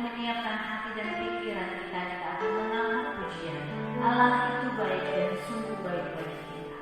menyiapkan hati dan pikiran kita akan mengangkat pujian. Allah itu baik dan sungguh baik bagi kita.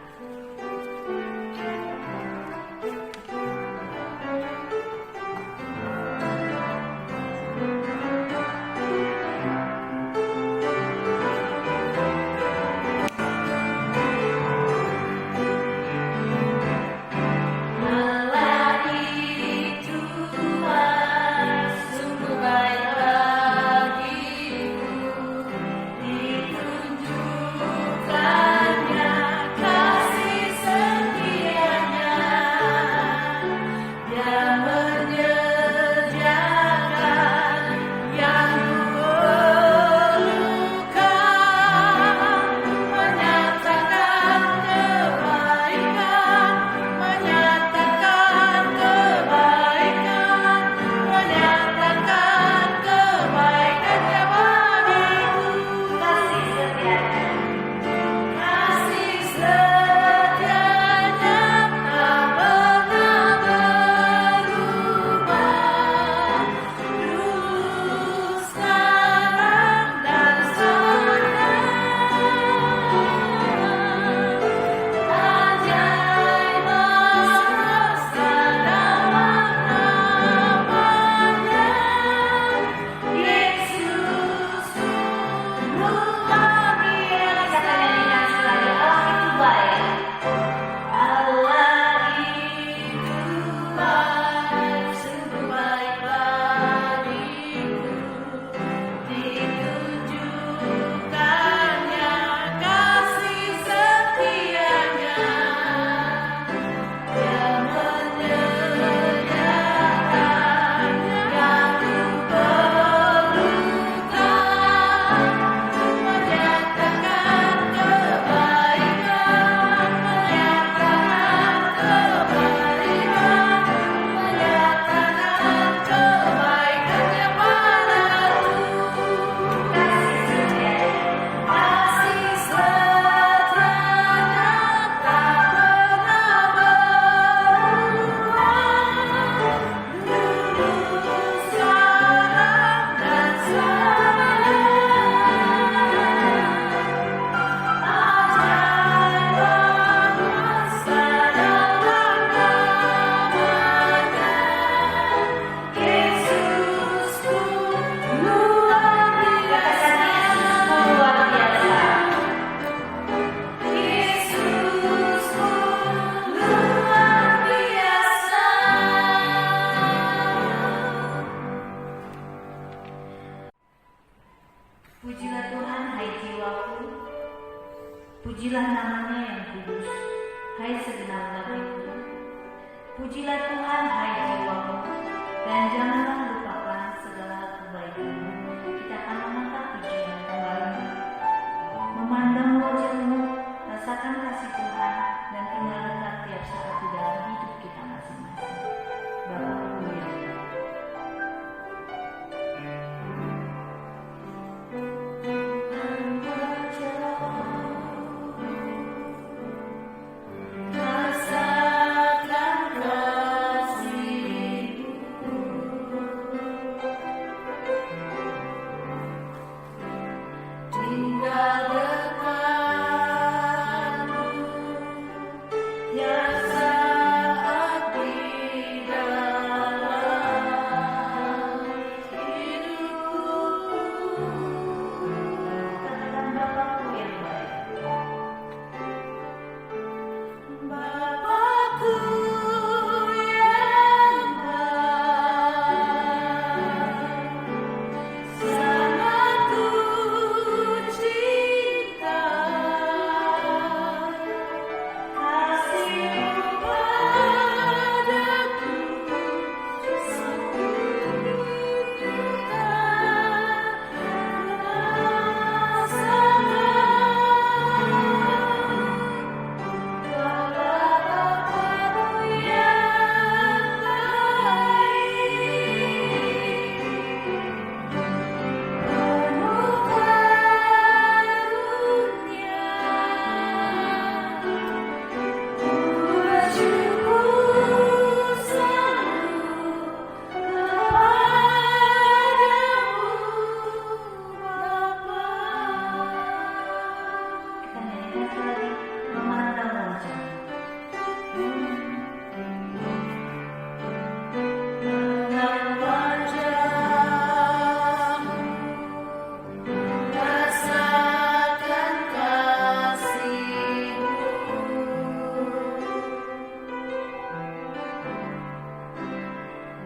Pujilah Tuhan, hai jiwaku, pujilah namanya yang kudus, hai segenap nafasku. Pujilah Tuhan, hai jiwaku, dan janganlah lupakan segala kebaikan-Mu. Kita akan mengangkat pujian kembali, memandang wajah-Mu, rasakan kasih Tuhan, dan tinggal dekat tiap saat di dalam hidup kita masing-masing. Bapa-Ku yang tinggal dekat, ya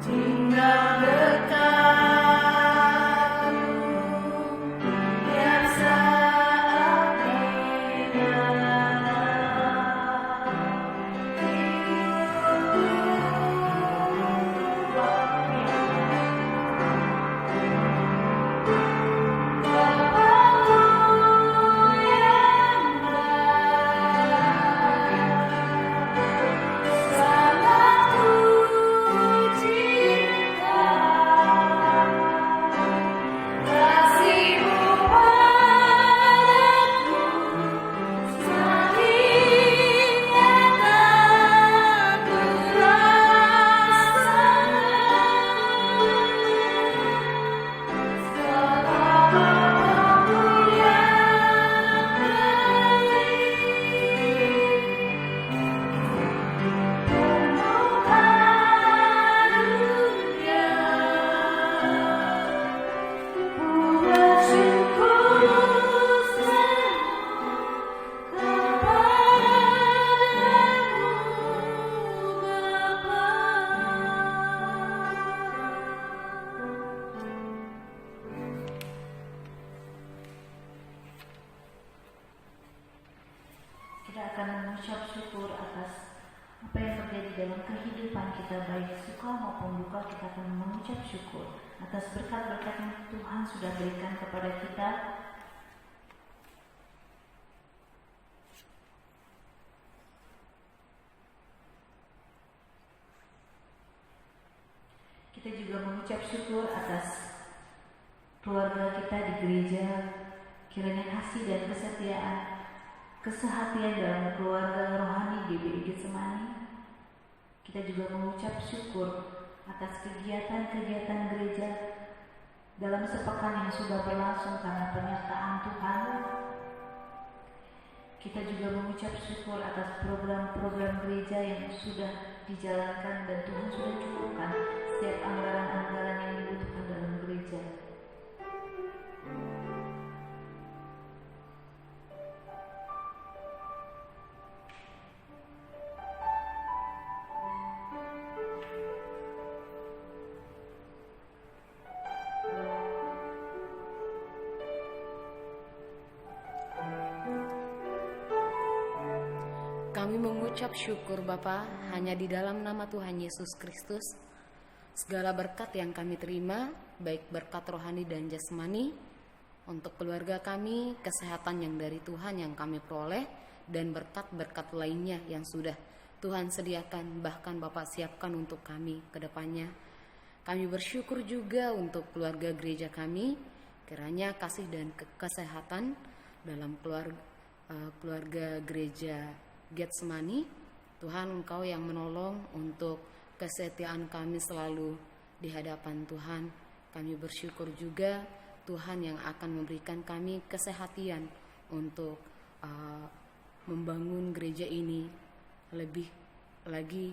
tinggal dekat yang saat ini kita akan mengucap syukur atas apa yang terjadi dalam kehidupan kita, baik suka maupun duka. Kita akan mengucap syukur atas berkat-berkat yang Tuhan sudah berikan kepada kita. Kita juga mengucap syukur atas keluarga kita di gereja. Kiranya kasih dan kesehatian dalam keluarga rohani GBI Getsemani. Kita juga mengucap syukur atas kegiatan-kegiatan gereja dalam sepekan yang sudah berlangsung karena penyertaan Tuhan. Kita juga mengucap syukur atas program-program gereja yang sudah dijalankan dan Tuhan sudah cukupkan setiap anggaran-anggaran yang dibutuhkan dalam gereja. Kami mengucap syukur Bapa, hanya di dalam nama Tuhan Yesus Kristus. Segala berkat yang kami terima, baik berkat rohani dan jasmani, untuk keluarga kami, kesehatan yang dari Tuhan yang kami peroleh, dan berkat-berkat lainnya yang sudah Tuhan sediakan, bahkan Bapak siapkan untuk kami ke depannya. Kami bersyukur juga untuk keluarga gereja kami, kiranya kasih dan kesehatan dalam keluarga gereja Getsemani. Tuhan, Engkau yang menolong untuk kesetiaan kami selalu di hadapan Tuhan. Kami bersyukur juga Tuhan yang akan memberikan kami kesehatan untuk membangun gereja ini lebih lagi,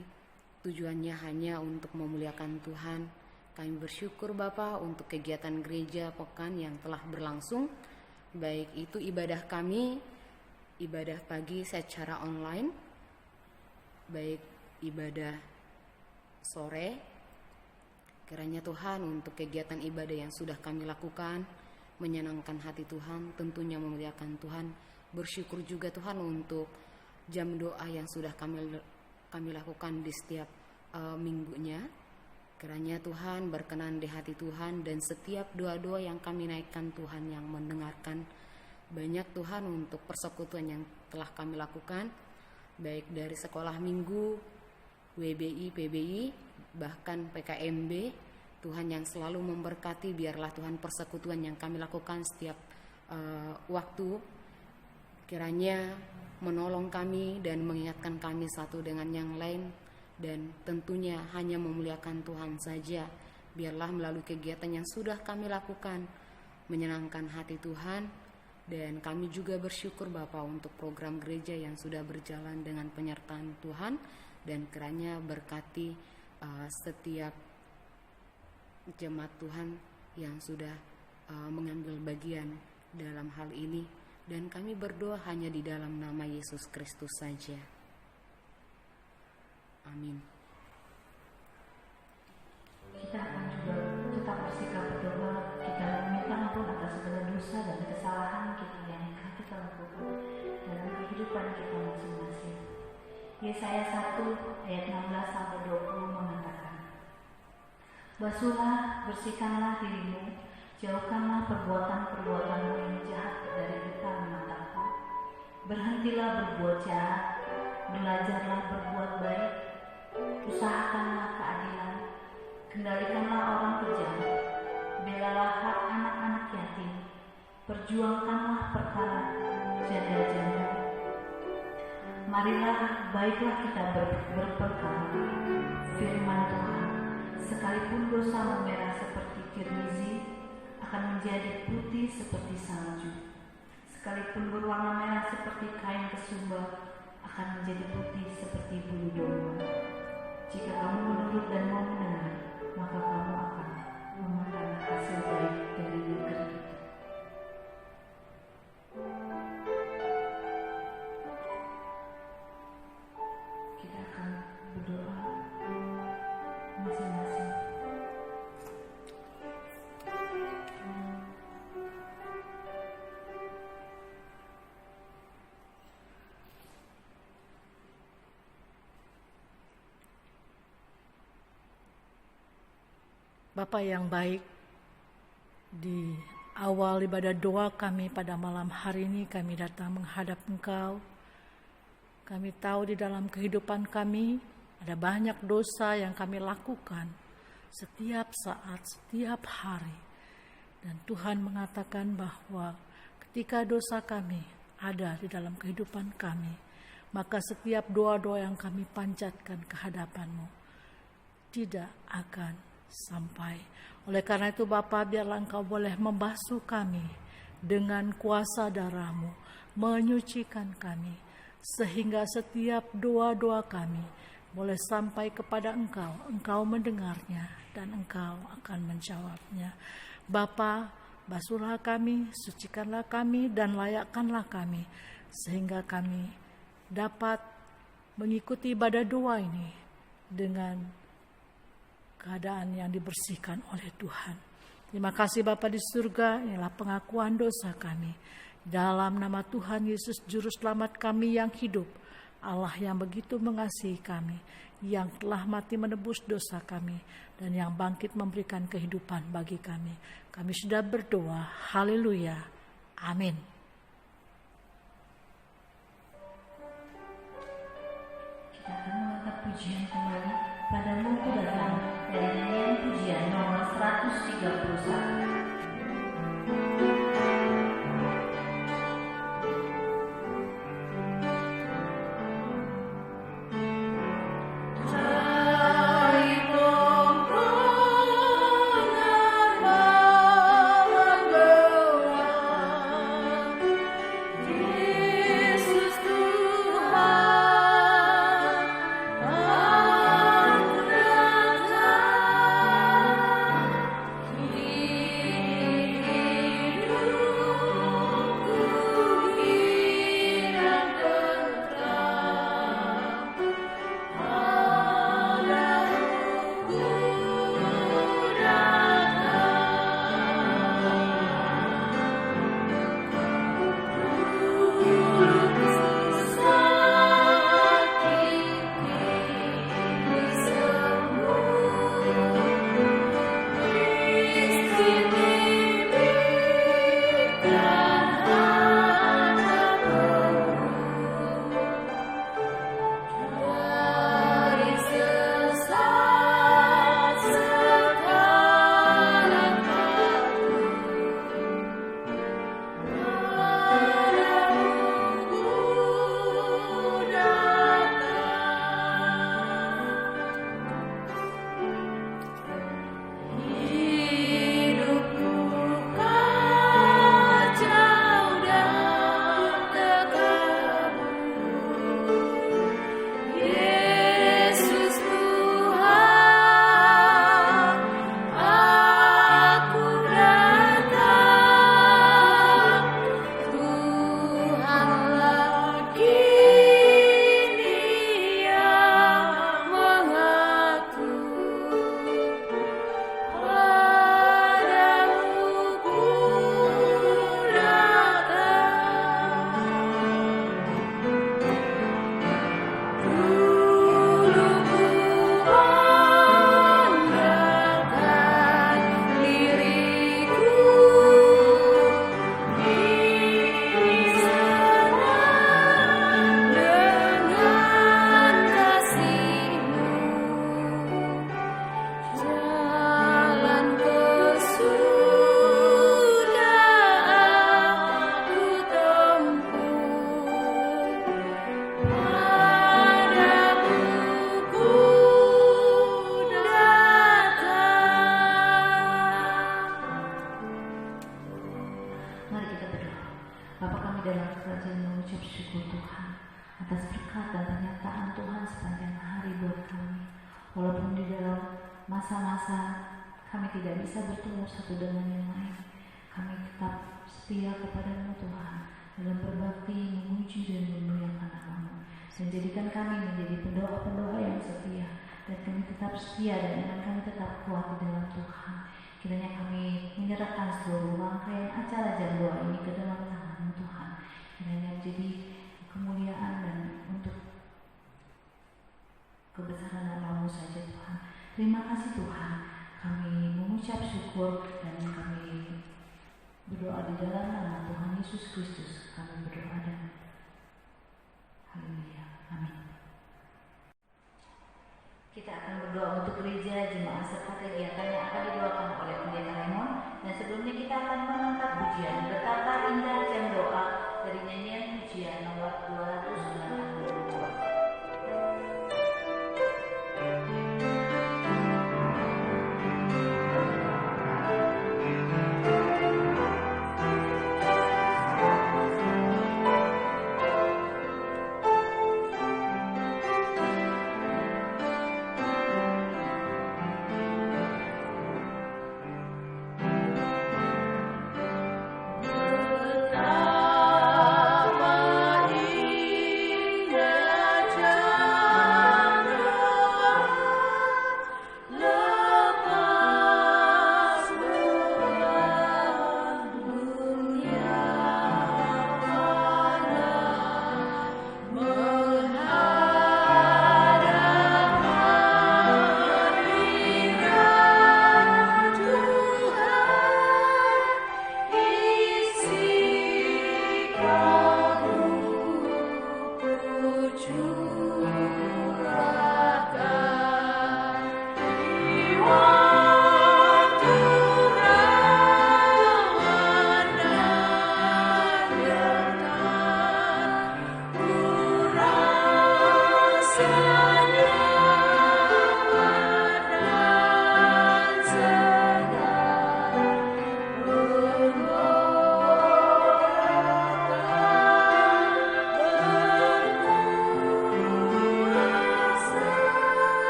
tujuannya hanya untuk memuliakan Tuhan. Kami bersyukur Bapa untuk kegiatan gereja pekan yang telah berlangsung, baik itu ibadah kami, ibadah pagi secara online, baik ibadah sore. Kiranya Tuhan untuk kegiatan ibadah yang sudah kami lakukan menyenangkan hati Tuhan, tentunya memuliakan Tuhan. Bersyukur juga Tuhan untuk jam doa yang sudah kami lakukan di setiap minggunya. Kiranya Tuhan berkenan di hati Tuhan, dan setiap doa-doa yang kami naikkan Tuhan yang mendengarkan. Banyak Tuhan untuk persekutuan yang telah kami lakukan, baik dari sekolah minggu, WBI, PBI, bahkan PKMB. Tuhan yang selalu memberkati, biarlah Tuhan persekutuan yang kami lakukan setiap waktu kiranya menolong kami dan mengingatkan kami satu dengan yang lain, dan tentunya hanya memuliakan Tuhan saja. Biarlah melalui kegiatan yang sudah kami lakukan menyenangkan hati Tuhan. Dan kami juga bersyukur Bapa untuk program gereja yang sudah berjalan dengan penyertaan Tuhan, dan kiranya berkati setiap jemaat Tuhan yang sudah mengambil bagian dalam hal ini. Dan kami berdoa hanya di dalam nama Yesus Kristus saja. Amin. Basuhlah, bersihkanlah dirimu, jauhkanlah perbuatan-perbuatanmu yang jahat dari depan mataku. Berhentilah berbuat jahat, belajarlah berbuat baik, usahakanlah keadilan, kendalikanlah orang kejam, belalah hak anak-anak yatim, perjuangkanlah perkara janda-janda. Marilah baiklah kita berperkara, firman Tuhan, sekalipun dosamu merah seperti kirmizi, akan menjadi putih seperti salju. Sekalipun berwarna merah seperti kain kesumba, akan menjadi putih seperti bulu domba. Jika kamu menurut dan mau mendengar, maka kamu akan memakan hasil baik dari negeri itu. Kita akan berdoa masing-masing. Bapa yang baik, di awal ibadah doa kami pada malam hari ini kami datang menghadap Engkau. Kami tahu di dalam kehidupan kami ada banyak dosa yang kami lakukan setiap saat, setiap hari. Dan Tuhan mengatakan bahwa ketika dosa kami ada di dalam kehidupan kami, maka setiap doa-doa yang kami panjatkan ke hadapan-Mu tidak akan sampai. Oleh karena itu Bapa, biarlah Engkau boleh membasuh kami dengan kuasa darah-Mu, menyucikan kami, sehingga setiap doa-doa kami boleh sampai kepada Engkau. Engkau mendengarnya dan Engkau akan menjawabnya. Bapa, basuhlah kami, sucikanlah kami, dan layakkanlah kami, sehingga kami dapat mengikuti ibadah doa ini dengan keadaan yang dibersihkan oleh Tuhan. Terima kasih Bapa di surga, inilah pengakuan dosa kami. Dalam nama Tuhan Yesus Juru Selamat kami yang hidup, Allah yang begitu mengasihi kami, yang telah mati menebus dosa kami, dan yang bangkit memberikan kehidupan bagi kami. Kami sudah berdoa, haleluya, amin. Kita akan mengangkat pujian kembali padamu Tuhan dari nyanyian pujian nomor 131. Tuhan, ampunilah masa-masa kami tidak bisa bertemu satu dengan yang lain, kami tetap setia kepada-Mu Tuhan dalam berbakti, memuji dan memuliakan nama-Mu. Dan jadikan kami menjadi pendoa-pendoa yang setia, dan kami tetap setia dan iman kami tetap kuat di dalam Tuhan. Kiranya kami menyerahkan seluruh rangkaian acara jam doa ini ke dalam tangan-Mu Tuhan. Kiranya menjadi kemuliaan dan untuk kebesaran nama-Mu saja Tuhan. Terima kasih Tuhan, kami mengucap syukur dan kami berdoa di dalam nama Tuhan Yesus Kristus. Kami berdoa dan haleluya, amin. Kita akan berdoa untuk gereja, jemaat serta kegiatan yang akan didoakan oleh Pendeta Raymond. Dan sebelumnya kita akan mengangkat pujian Betapa Indah Jam Doa dari nyanyian pujian nomor 292.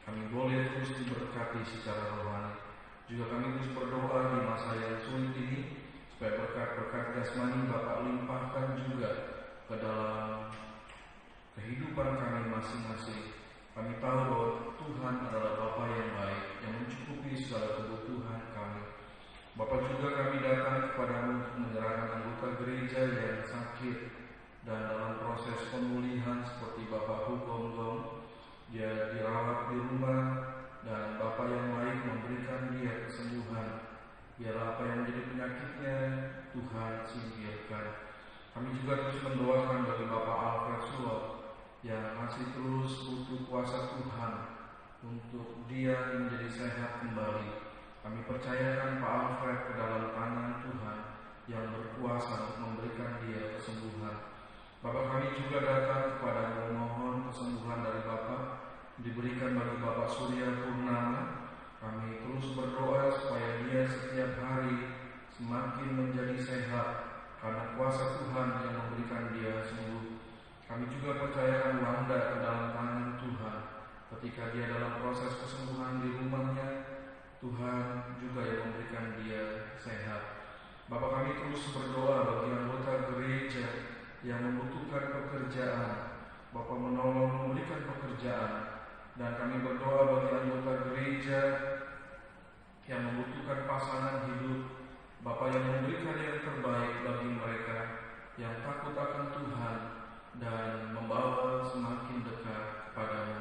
Kami boleh terus diberkati secara rohani. Juga kami terus berdoa di masa yang sulit ini, supaya berkat-berkat jasmani Bapak limpahkan juga ke dalam kehidupan kami masing-masing. Kami tahu bahwa Tuhan adalah Bapa yang baik, yang mencukupi segala kebutuhan kami. Bapak, juga kami datang kepadamu untuk menyerahkan anggota gereja yang sakit dan dalam proses pemulihan seperti Bapak Hukum Gom. Dia dirawat di rumah dan Bapak yang baik memberikan dia kesembuhan. Biarlah apa yang menjadi penyakitnya Tuhan singkirkan. Kami juga terus mendoakan bagi Bapak Alfred Suap yang masih terus butuh kuasa Tuhan untuk dia menjadi sehat kembali. Kami percayakan Pak Alfred ke dalam tangan Tuhan yang berkuasa untuk memberikan dia kesembuhan. Bapak, kami juga datang kepada memohon kesembuhan dari Bapak diberikan bagi Bapak Surya Purnama. Kami terus berdoa supaya dia setiap hari semakin menjadi sehat karena kuasa Tuhan yang memberikan dia sembuh. Kami juga percayakan Wanda ke dalam tangan Tuhan. Ketika dia dalam proses kesembuhan di rumahnya, Tuhan juga yang memberikan dia sehat. Bapak, kami terus berdoa bagi anggota gereja yang membutuhkan pekerjaan. Bapak menolong memberikan pekerjaan. Dan kami berdoa bagi anggota gereja yang membutuhkan pasangan hidup. Bapak yang memberikan yang terbaik bagi mereka yang takut akan Tuhan dan membawa semakin dekat kepadamu.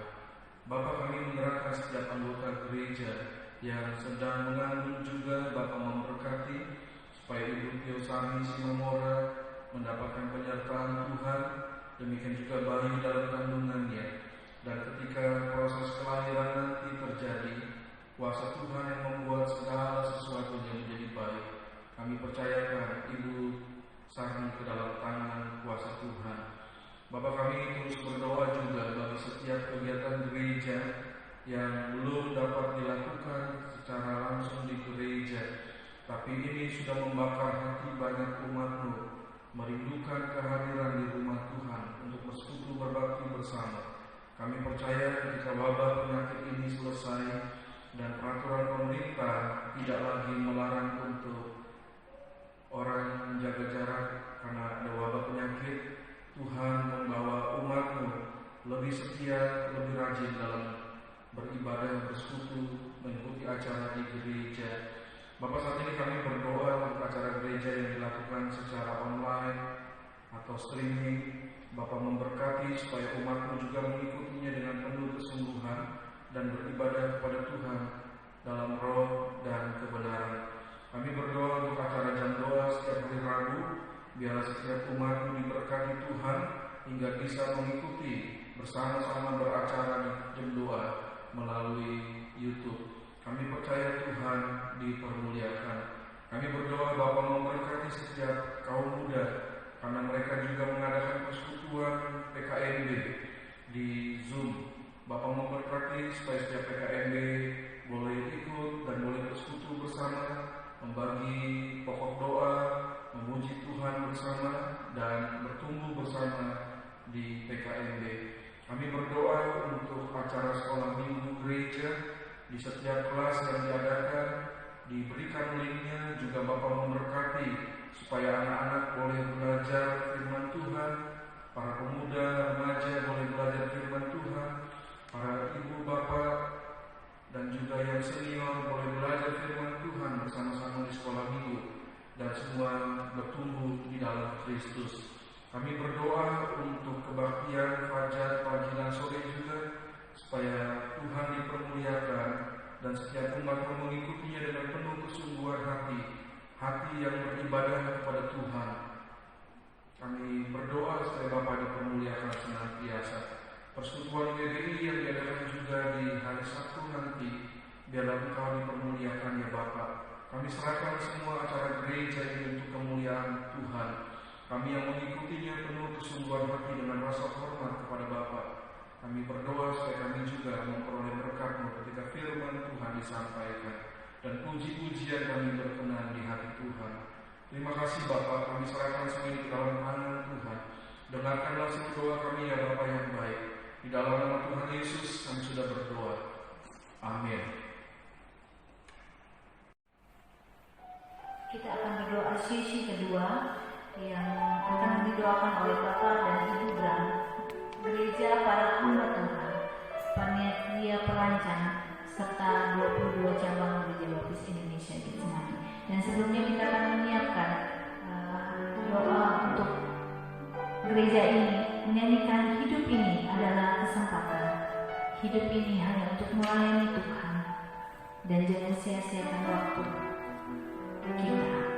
Bapak, kami menyerahkan setiap anggota gereja yang sedang mengandung juga. Bapak memberkati supaya Ibu Tio Sani Simamora mendapatkan penyertaan Tuhan, demikian juga bayi dalam kandungannya. Dan ketika proses kelahiran nanti terjadi, kuasa Tuhan yang membuat segala sesuatunya menjadi baik. Kami percayakan Ibu Sarni ke dalam tangan kuasa Tuhan. Bapak, kami terus berdoa juga bagi setiap kegiatan gereja yang belum dapat dilakukan secara langsung di gereja, tapi ini sudah membakar hati banyak umat-Mu, merindukan kehadiran di rumah Tuhan untuk bersekutu berbakti bersama. Kami percaya ketika wabah penyakit ini selesai dan peraturan pemerintah tidak lagi melarang untuk orang menjaga jarak karena ada wabah penyakit, Tuhan membawa umat-Mu lebih setia, lebih rajin dalam beribadah, bersekutu, mengikuti acara di gereja. Bapak, saat ini kami berdoa untuk acara gereja yang dilakukan secara online atau streaming. Bapak memberkati supaya umat-Mu juga mengikutinya dengan penuh kesungguhan dan beribadah kepada Tuhan dalam roh dan kebenaran. Kami berdoa untuk acara jam doa setiap hari Rabu. Biarlah setiap umat-Mu diberkati Tuhan hingga bisa mengikuti bersama-sama beracara di jam doa melalui YouTube. Kami percaya Tuhan dipermuliakan. Kami berdoa Bapak memberkati setiap kaum muda, karena mereka juga mengadakan persekutuan PKMB di Zoom. Bapak memberkati supaya setiap PKMB boleh ikut dan boleh bersekutu bersama, membagi pokok doa, memuji Tuhan bersama, dan bertumbuh bersama di PKMB. Kami berdoa untuk acara sekolah minggu gereja di setiap kelas yang diadakan, diberikan linknya. Juga Bapak memberkati supaya anak-anak boleh belajar firman Tuhan, para pemuda, remaja boleh belajar firman Tuhan, para ibu bapak dan juga yang senior boleh belajar firman Tuhan bersama-sama di sekolah minggu, dan semua bertumbuh di dalam Kristus. Kami berdoa untuk kebaktian fajar, pagi dan sore juga, supaya Tuhan dipermuliakan dan setiap umat mengikutinya dengan penuh kesungguhan hati yang beribadah kepada Tuhan. Kami berdoa supaya Bapa dipermuliakan senantiasa. Persekutuan WBI yang diadakan juga di hari Sabtu nanti, biarlah Engkau dipermuliakan ya Bapa. Kami serahkan semua acara gereja ini untuk kemuliaan Tuhan. Kami yang mengikutinya penuh kesungguhan hati dengan rasa hormat kepada Bapa. Kami berdoa supaya kami juga memperoleh berkat-Mu ketika firman Tuhan disampaikan, dan puji-pujian kami berkenan di hati Tuhan. Terima kasih Bapa, kami serahkan semua ini ke dalam tangan Tuhan. Dengarkanlah semua doa kami ya Bapa yang baik. Di dalam nama Tuhan Yesus kami sudah berdoa. doa sesi kedua yang akan didoakan oleh Bapak dan Ibu Bram, gereja para hamba Tuhan, panitia perancang, serta 22 cabang gereja baptis Indonesia Getsemani. Dan sebelumnya kita akan menyiapkan doa untuk gereja ini, menyanyikan hidup ini adalah kesempatan. Hidup ini hanya untuk melayani Tuhan, dan jangan sia-siakan waktu kita.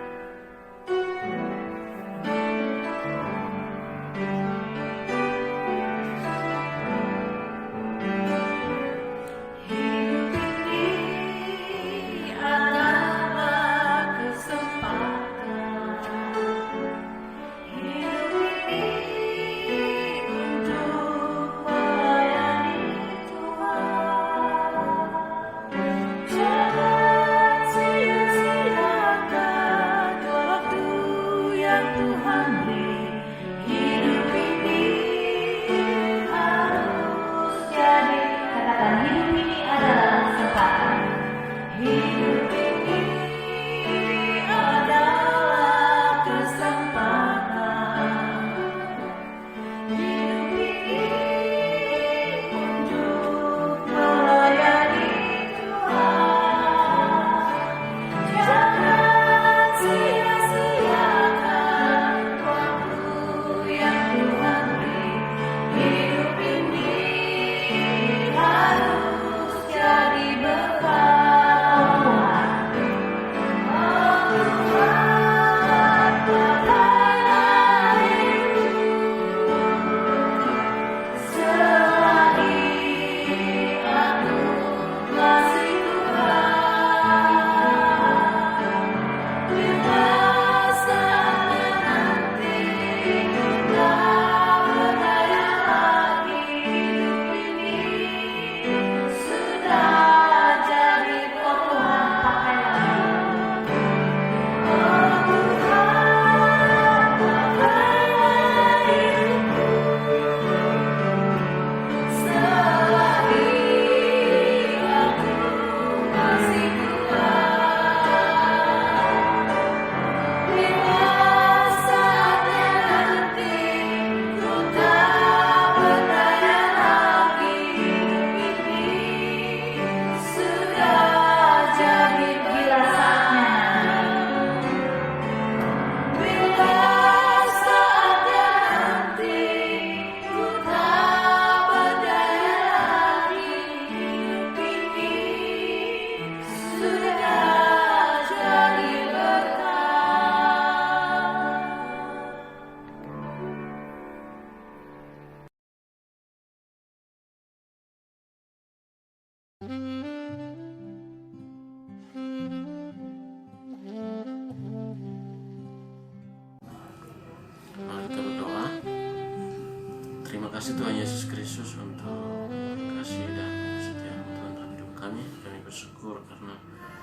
Terima kasih Tuhan Yesus Kristus untuk kasih dan kesetiaan Tuhan dalam hidup kami. Kami bersyukur karena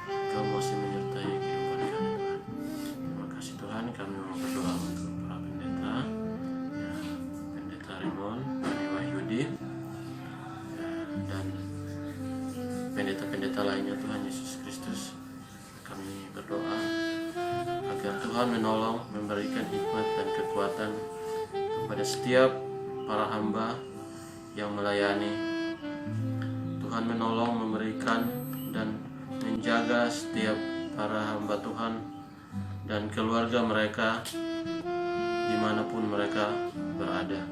Engkau masih menyertai kehidupan kami Tuhan. Terima kasih Tuhan, kami mau berdoa untuk para pendeta, Pendeta Raymond, Pani Wahyudi, dan pendeta-pendeta lainnya Tuhan Yesus Kristus. Kami berdoa agar Tuhan menolong, memberikan hikmat dan kekuatan kepada setiap para hamba yang melayani. Tuhan menolong, memberikan dan menjaga setiap para hamba Tuhan dan keluarga mereka dimanapun mereka berada.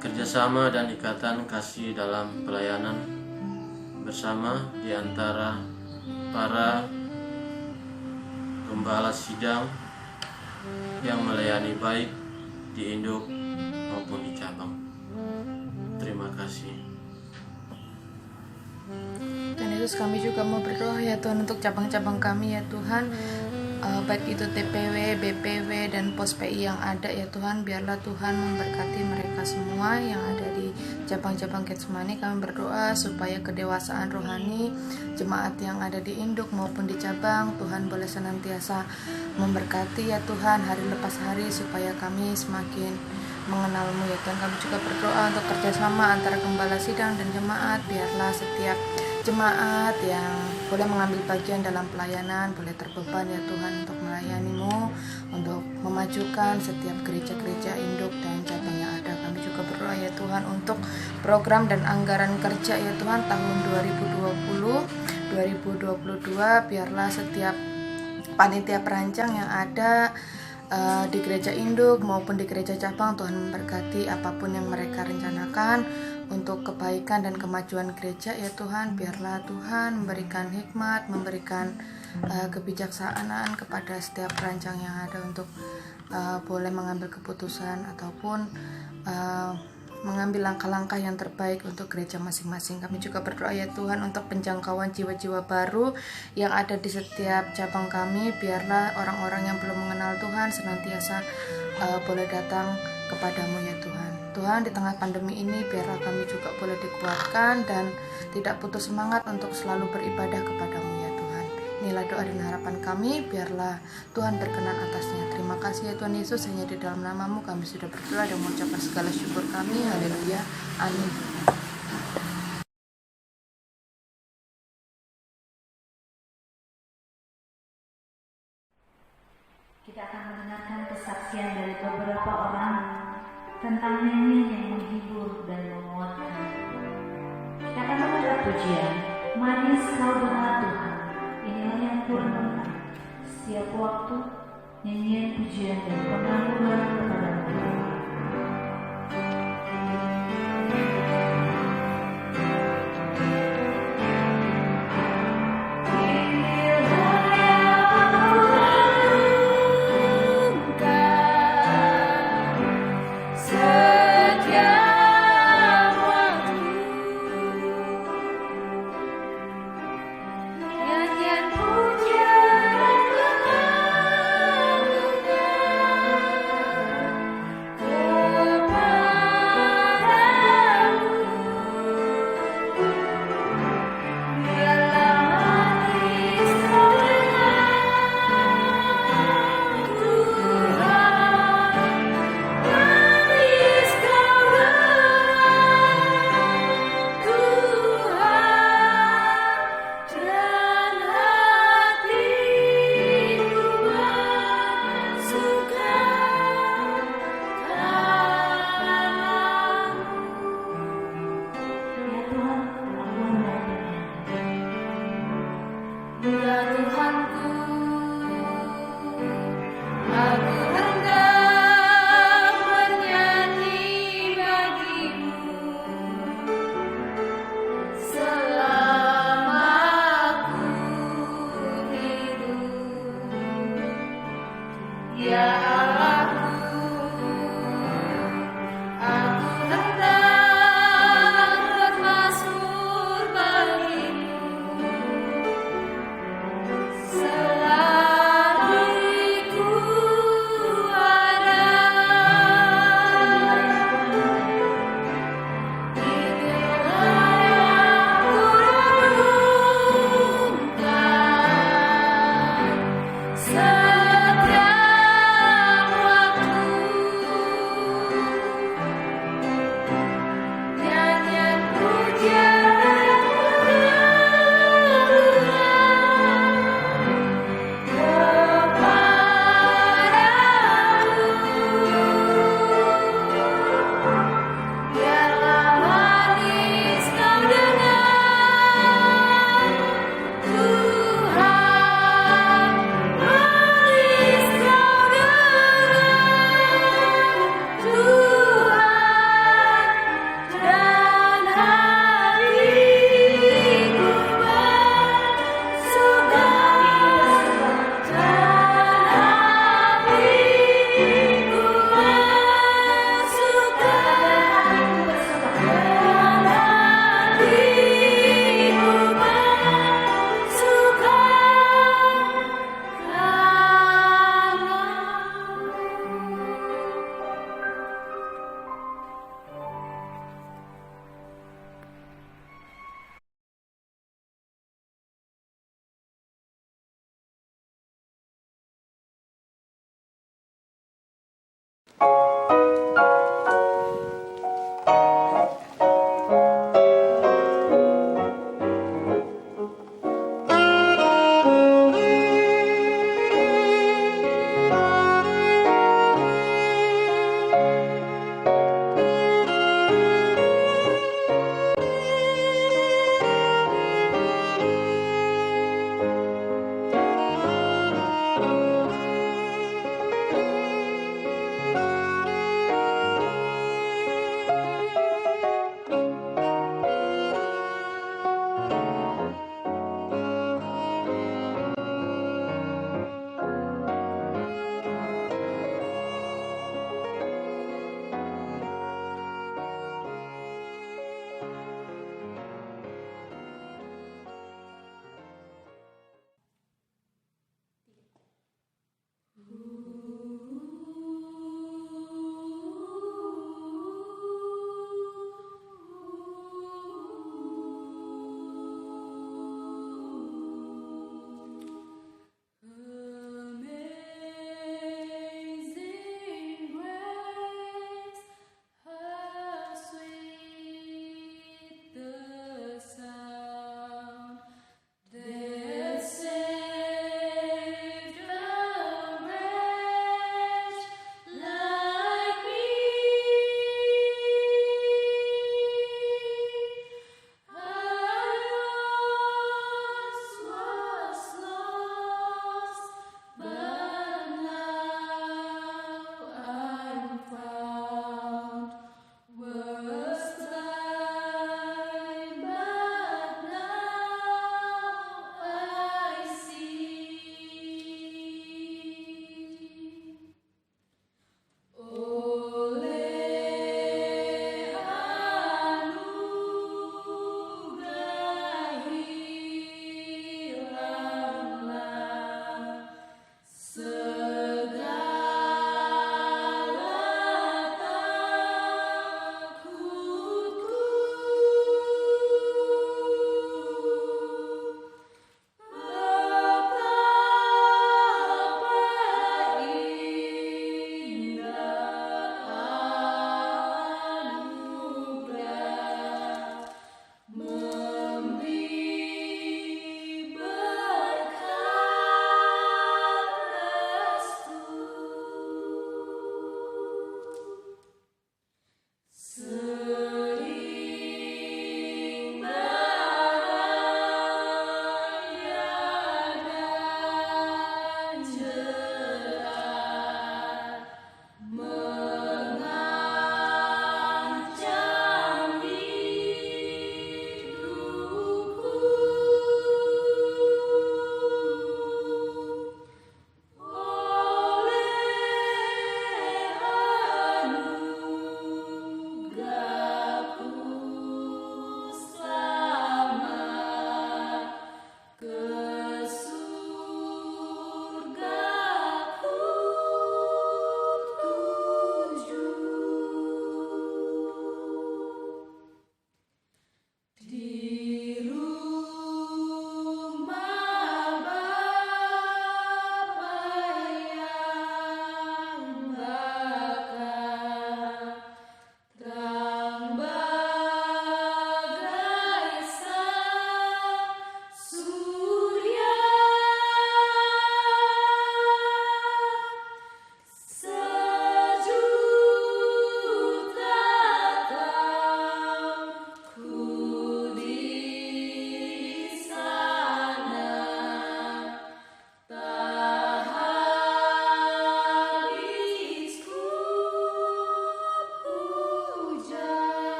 Kerjasama dan ikatan kasih dalam pelayanan bersama di antara para gembala sidang yang melayani baik di induk maupun di cabang. Terima kasih. Dan Yesus, kami juga mau berdoa ya Tuhan untuk cabang-cabang kami ya Tuhan, baik itu TPW, BPW dan pos PI yang ada ya Tuhan. Biarlah Tuhan memberkati mereka semua yang ada di cabang-cabang Getsemani. Kami berdoa supaya kedewasaan rohani jemaat yang ada di induk maupun di cabang, Tuhan boleh senantiasa memberkati ya Tuhan hari lepas hari, supaya kami semakin mengenal-Mu ya Tuhan. Kami juga berdoa untuk kerjasama antara gembala sidang dan jemaat. Biarlah setiap jemaat yang boleh mengambil bagian dalam pelayanan, boleh terbeban ya Tuhan untuk melayani-Mu, untuk memajukan setiap gereja-gereja induk dan cabang yang ada. Kami juga berdoa ya Tuhan untuk program dan anggaran kerja ya Tuhan tahun 2020-2022, biarlah setiap panitia perancang yang ada di gereja induk maupun di gereja cabang, Tuhan memberkati apapun yang mereka rencanakan untuk kebaikan dan kemajuan gereja ya Tuhan. Biarlah Tuhan memberikan hikmat, memberikan kebijaksanaan kepada setiap perancang yang ada untuk boleh mengambil keputusan ataupun mengambil langkah-langkah yang terbaik untuk gereja masing-masing. Kami juga berdoa ya Tuhan untuk penjangkauan jiwa-jiwa baru yang ada di setiap cabang kami. Biarlah orang-orang yang belum mengenal Tuhan senantiasa boleh datang kepadamu ya Tuhan. Tuhan, di tengah pandemi ini biarlah kami juga boleh dikuatkan dan tidak putus semangat untuk selalu beribadah kepadamu ya Tuhan. Inilah doa dan harapan kami, biarlah Tuhan berkenan atasnya. Terima kasih ya Tuhan Yesus, hanya di dalam nama-Mu kami sudah berdoa dan mengucapkan segala syukur kami. Haleluya. Amin. Kita akan mendengarkan kesaksian dari beberapa orang tentang nyanyian yang menghibur dan menguatkan. Kita akan mendengar pujian, manis kau benar Tuhan, inilah yang kurang. Setiap waktu, nyanyian pujian dan pengagungan kepada-Mu. Kau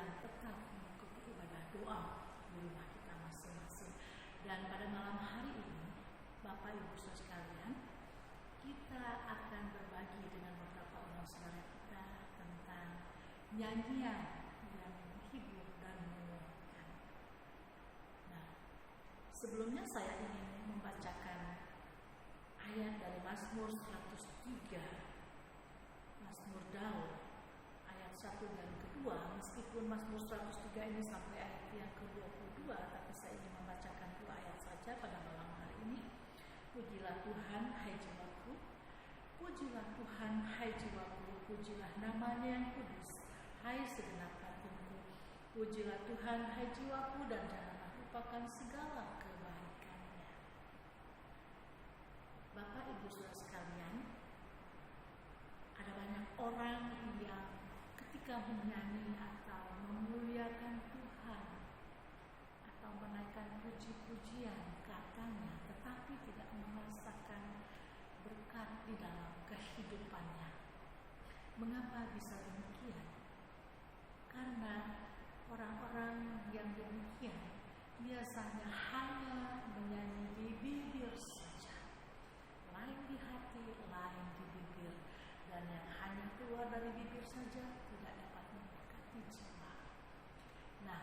dan tetap mengikuti ibadah doa di rumah kita masing-masing. Dan pada malam hari ini, Bapak Ibu Saudara sekalian, kita akan berbagi dengan beberapa orang saudara kita tentang nyanyian yang menghibur dan menguatkan. Nah, sebelumnya saya ingin membacakan ayat dari Mazmur 103, Mazmur Daud, ayat 1 dan kedua. Meskipun Mazmur 103 ini sampai ayat yang ke-22, tapi saya ingin membacakan 2 ayat saja pada malam hari ini. Pujilah Tuhan, hai jiwaku. Pujilah Tuhan, hai jiwaku. Pujilah namanya yang kudus, hai segenap batinku. Pujilah Tuhan, hai jiwaku, dan janganlah lupakan segala kebaikannya. Bapak Ibu Saudara sekalian, ada banyak orang yang ketika menyanyi atau memuliakan Tuhan atau menaikkan puji-pujian katanya, tetapi tidak merasakan berkat di dalam kehidupannya. Mengapa bisa demikian? Karena orang-orang yang demikian biasanya hanya menyanyi di bibir saja, lain di hati, lain di bibir, dan yang hanya keluar dari bibir saja tidak dapat memberkati jiwa. Nah,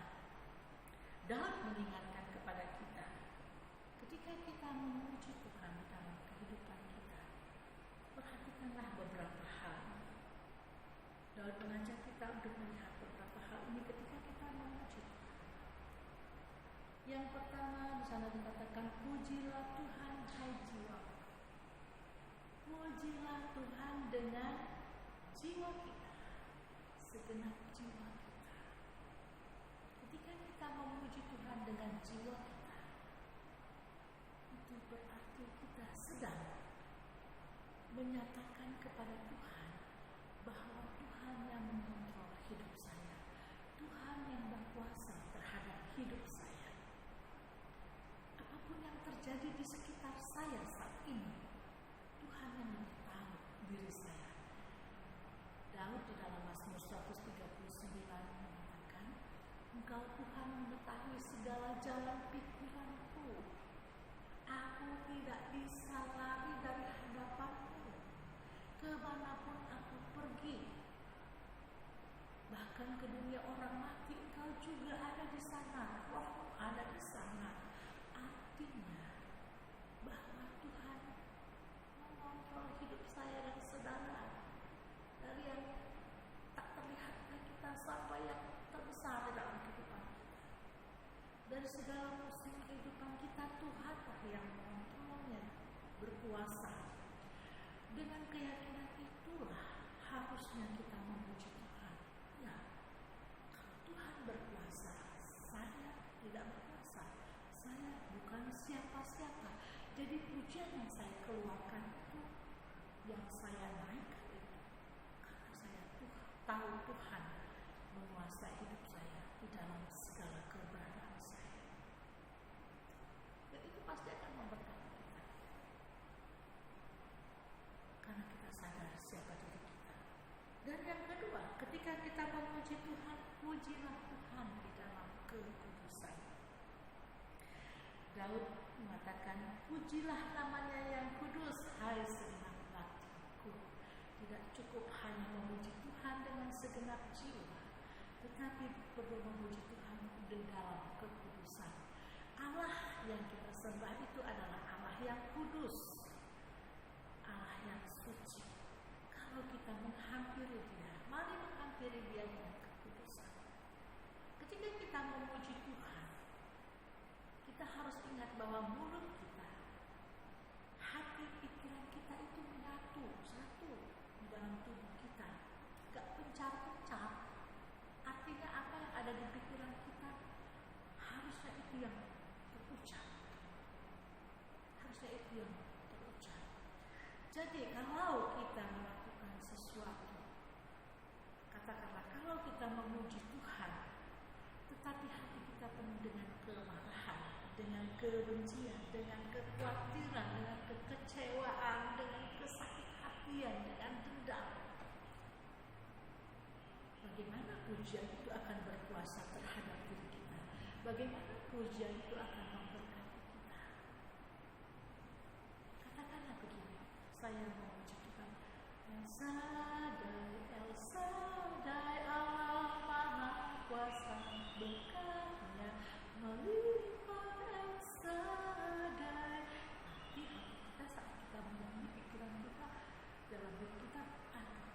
Daud mengingatkan kepada kita, ketika kita memuji Tuhan dalam kehidupan kita, perhatikanlah beberapa hal. Daud mengajak kita untuk melihat beberapa hal ini ketika kita memuji Tuhan. Yang pertama, di sana dikatakan, pujilah Tuhan, hai jiwaku. Pujilah Tuhan dengan jiwa kita, segenap jiwa kita. Ketika kita memuji Tuhan dengan jiwa kita, itu berarti kita sedang menyatakan kepada Tuhan bahwa Tuhan yang mengontrol hidup saya, Tuhan yang berkuasa terhadap hidup saya. Apapun yang terjadi di sekitar saya saat ini, Tuhan yang mengetahui diri saya. Daud di dalam Mazmur 139 mengatakan, Engkau Tuhan mengetahui segala jalan pikiranku. Aku tidak bisa lari dari hadapan-Mu. Kemanapun aku pergi, bahkan ke dunia orang mati, Engkau juga ada di sana. Roh ada di sana. Artinya bahwa Tuhan mengontrol hidup saya dan saudara, dari yang tak terlihat oleh kita sampai yang terbesar di dalam kehidupan kita. Dari segala musim kehidupan kita, Tuhanlah yang mengontrolnya, berkuasa. Dengan keyakinan itulah harusnya kita memuji Tuhan. Ya, kalau Tuhan berkuasa, saya tidak berkuasa. Saya bukan siapa-siapa. Jadi pujian yang saya keluarkan itu, yang saya naikkan itu, karena saya tahu Tuhan menguasai hidup saya di dalam segala keberadaan saya. Dan itu pasti akan memberkati kita, karena kita sadar siapa diri kita. Dan yang kedua, ketika kita memuji Tuhan, pujilah Tuhan di dalam kekudusan. Daud mengatakan, pujilah namanya yang kudus, hai segenap batinku. Tidak cukup hanya memuji Tuhan dengan segenap jiwa, tetapi perlu memuji Tuhan di dalam kekudusan. Allah yang kita sembah itu adalah Allah yang kudus, Allah yang suci. Kalau kita menghampiri Dia, mari menghampiri Dia dengan kekudusan. Ketika kita memuji Tuhan, kita harus ingat bahwa mulut kita, hati, pikiran kita itu menyatu, satu di dalam tubuh kita. Gak pencar-pencar. Artinya apa yang ada di pikiran kita, harusnya itu yang terucap. Harusnya itu yang terucap. Jadi kalau kita melakukan sesuatu, katakanlah kalau kita memuji Tuhan, tetapi hati kita penuh dengan kemarahan, dengan kebencian, dengan kekhawatiran, dengan kekecewaan, dengan kesakit hatian, dengan dendam, bagaimana pujian itu akan berkuasa bagaimana pujian itu akan memberkati kita. Katakanlah begini, saya mau memuji Tuhan. El Shaddai, Allah Maha Kuasa, berkatnya melimpah. El Shaddai. Nanti kita saat kita menyanyi pikiran kita dalam diri kita,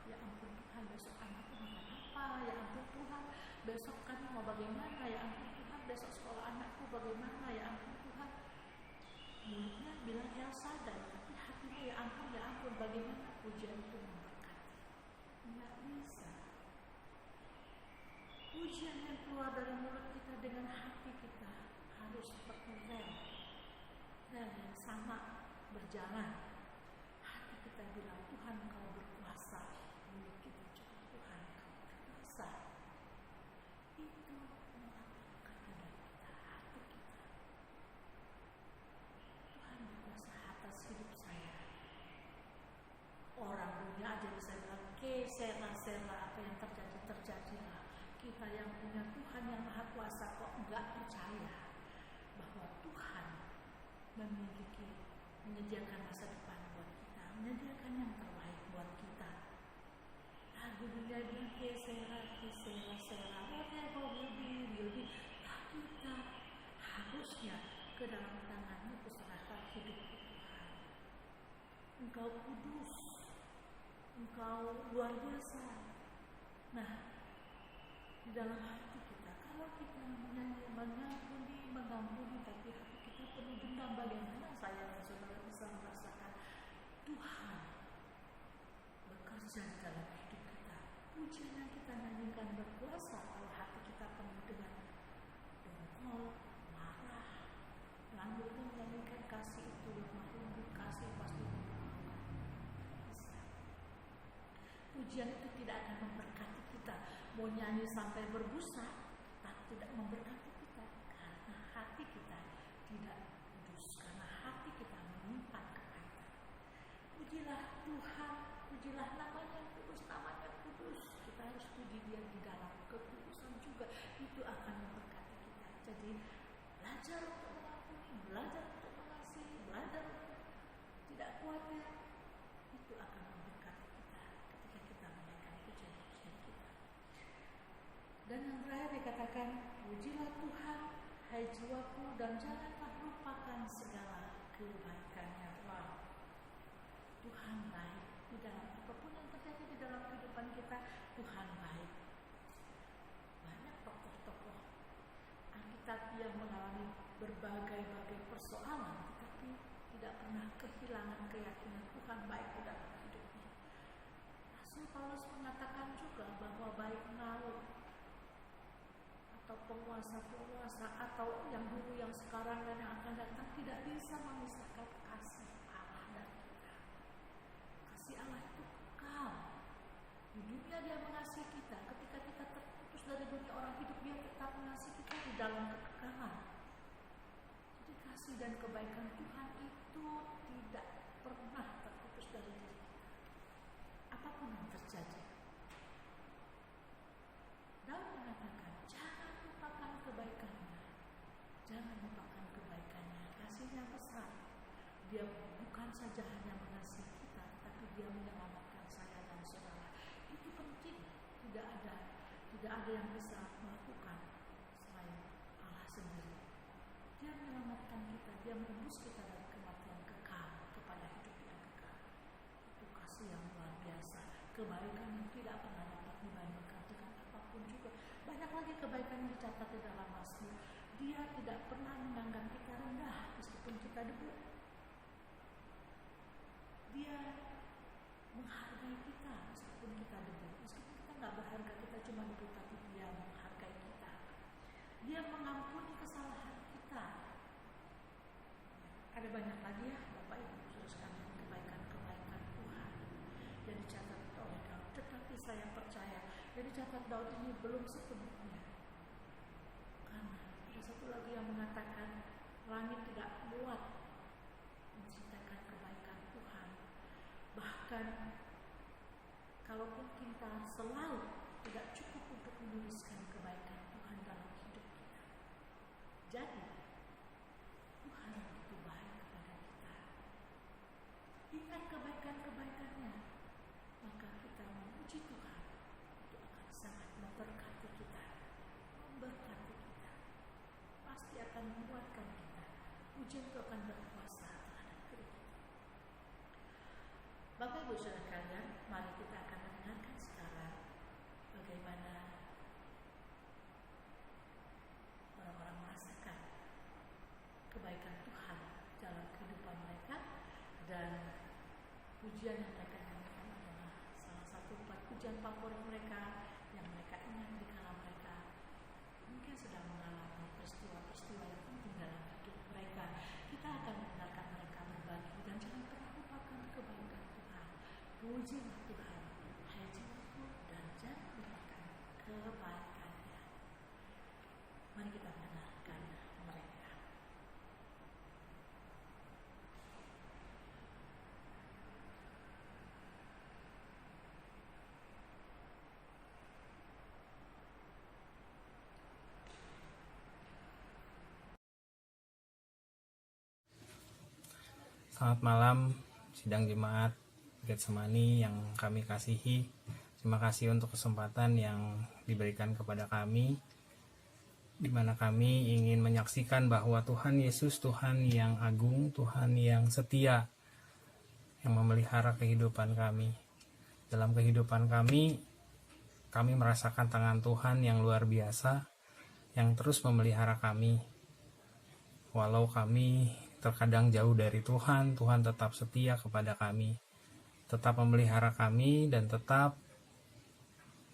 ya ampun Tuhan, besok anakku makan apa? Ya ampun Tuhan, besok kami mau bagaimana? Ya ampun Tuhan, besok sekolah anakku bagaimana? Ya ampun Tuhan. Mulutnya bilang El Shaddai, tapi hatinya ya ampun, bagaimana pujian itu memberkati? Tidak bisa. Pujian yang keluar dari mulut kita dengan hati kita harus seperti rel yang sama berjalan. Hati kita bilang, Tuhan Kau berkuasa. Mulut kita juga, Tuhan Kau berkuasa. Itu kata dari kita, hati kita. Tuhan berkuasa atas hidup saya. Orang dunia aja bisa bilang, sera apa yang terjadilah. Kita yang punya Tuhan yang Maha Kuasa kok enggak percaya bahwa Tuhan menyediakan masa depan buat kita, menyediakan yang terbaik buat kita. Lagu dunia bilang sera, whatever will be. Kita harusnya ke dalam tangan-Mu serahkan hidup Tuhan. Engkau kudus, Engkau luar biasa. Nah, di dalam hati kita, kalau kita menyanyi, mengampuni, tapi hati kita penuh dendam, bagaimana saya dan saudara bisa merasakan Tuhan bekerja di dalam hidup kita? Pujian yang kita nyanyikan berkuasa kalau hati kita penuh dengan dongkol, marah, lalu menyanyikan kasih itu lemah lembut, kasih pasti bisa. Pujian itu tidak akan memberkati kita. Mau nyanyi sampai berbusa, tapi tidak memberkati kita karena hati kita tidak kudus, karena hati kita menyimpan kebaikan. Pujilah Tuhan, pujilah namanya kudus, namanya kudus. Kita harus puji Dia di dalam kekudusan juga. Itu akan memberkati kita. Jadi belajar untuk mengampuni, belajar untuk mengasihi, belajar untuk tidak khawatir. Itu akan memberkati kita ketika kita menaikkan pujian-pujian kita. Dan yang terakhir dikatakan, pujilah Tuhan, hai jiwaku, dan janganlah lupakan segala kebaikannya. Wow. Tuhan baik. Di dalam apapun yang terjadi di dalam kehidupan kita, Tuhan baik. Banyak tokoh-tokoh Alkitab yang mengalami berbagai-bagai persoalan, tetapi tidak pernah kehilangan keyakinan Tuhan baik di dalam hidupnya. Rasul Paulus mengatakan juga bahwa baik maut atau penguasa-penguasa atau yang dulu, yang sekarang, dan yang akan datang tidak bisa memisahkan kasih Allah dan kita. Kasih Allah itu kekal. Di dunia Dia mengasihi kita. Ketika kita terputus dari dunia orang hidup, Dia tetap mengasihi kita di dalam kekekalan. Jadi kasih dan kebaikan Tuhan itu tidak pernah terputus dari diri kita. Apapun yang terjadi. Daud mengatakan, jangan lupakan kebaikannya. Jangan lupakan kebaikannya. Kasihnya besar. Dia bukan saja hanya mengasihi kita, tapi Dia menyelamatkan saya dan saudara. Itu penting. Tidak ada yang bisa melakukan selain Allah sendiri. Dia menyelamatkan kita. Dia menembus kita dari kematian kekal kepada hidup yang kekal. Itu kasih yang luar biasa. Kebaikan yang tidak pernah dapat dibandingkan dengan apapun juga. Banyak lagi kebaikan yang dicatat di dalam Mazmur. Dia tidak pernah memandang kita rendah meskipun kita debu. Dia menghargai kita meskipun kita debu. Meskipun kita nggak berharga, kita cuma debu, tapi Dia menghargai kita. Dia mengampuni kesalahan kita. Ada banyak lagi ya Bapak Ibu saudara sekalian, kebaikan-kebaikan Tuhan yang dicatat oleh Daud. Tetapi saya percaya yang dicatat Daud ini belum sepenuhnya. Karena ada satu lagi yang mengatakan langit tidak muat menceritakan kebaikan Tuhan. Bahkan kalaupun kita selalu tidak cukup untuk menuliskan kebaikan Tuhan dalam hidup kita. Jadi Tuhan begitu baik kepada kita. Ingat kebaikan-kebaikannya, maka kita memuji Tuhan. Itu akan sangat memberkati kita, pasti akan menguatkan kita. Pujian itu akan berkuasa terhadap diri kita. Bapak Ibu Saudara sekalian, mari kita akan mendengarkan sekarang bagaimana orang-orang merasakan kebaikan Tuhan dalam kehidupan mereka, dan pujian yang mereka nyanyikan adalah salah satu 4 pujian favorit mereka yang mereka ingat di kala mereka mungkin sedang mengalami peristiwa-peristiwa yang penting dalam hidup mereka. Kita akan mendengarkan mereka berbagi, dan jangan pernah lupakan kebaikan Tuhan. Pujilah Tuhan, hai jiwaku, dan jangan lupakan kebaikannya. Mari kita mendengarkan mereka. Selamat malam sidang jemaat Getsemani yang kami kasihi. Terima kasih untuk kesempatan yang diberikan kepada kami, di mana kami ingin menyaksikan bahwa Tuhan Yesus Tuhan yang agung, Tuhan yang setia, yang memelihara kehidupan kami. Dalam kehidupan kami merasakan tangan Tuhan yang luar biasa, yang terus memelihara kami. Walau kami terkadang jauh dari Tuhan, Tuhan tetap setia kepada kami, tetap memelihara kami, dan tetap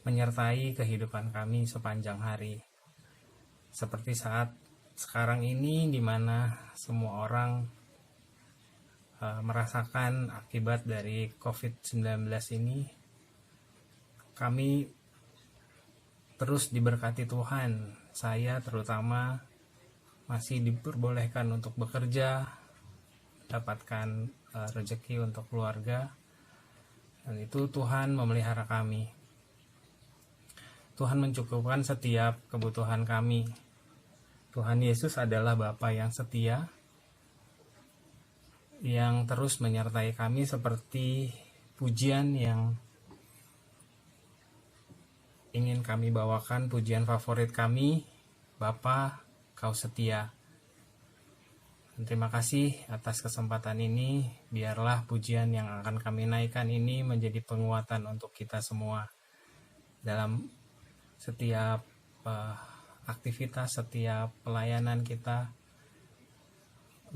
menyertai kehidupan kami sepanjang hari. Seperti saat sekarang ini, di mana semua orang merasakan akibat dari COVID-19 ini, kami terus diberkati Tuhan. Saya terutama masih diperbolehkan untuk bekerja, dapatkan rezeki untuk keluarga, dan itu Tuhan memelihara kami. Tuhan mencukupkan setiap kebutuhan kami. Tuhan Yesus adalah Bapa yang setia, yang terus menyertai kami, seperti pujian yang ingin kami bawakan, pujian favorit kami, Bapa, Kau setia. Dan terima kasih atas kesempatan ini. Biarlah pujian yang akan kami naikkan ini menjadi penguatan untuk kita semua dalam setiap aktivitas, setiap pelayanan kita,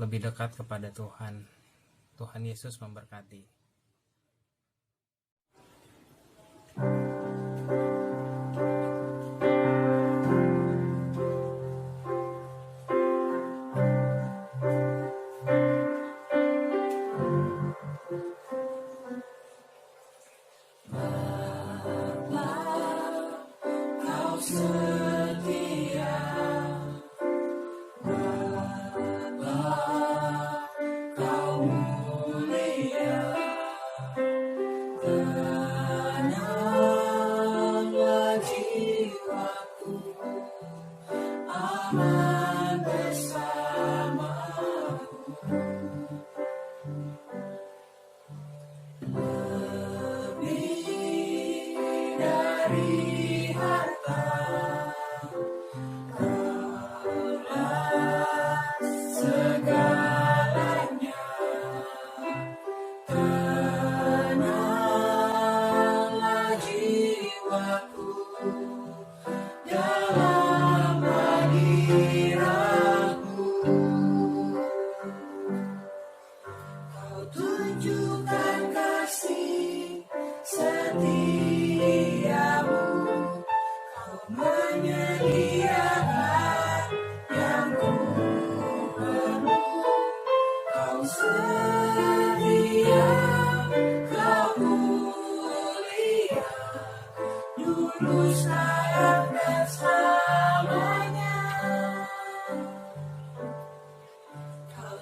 lebih dekat kepada Tuhan. Tuhan Yesus memberkati.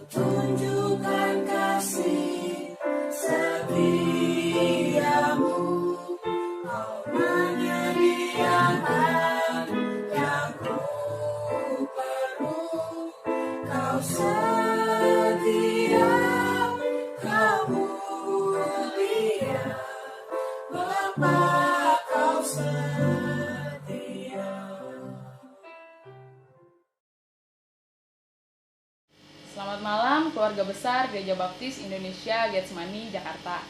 Tunjukkan kasih setiamu, Selamat malam keluarga besar Gereja Baptis Indonesia Getsemani Jakarta.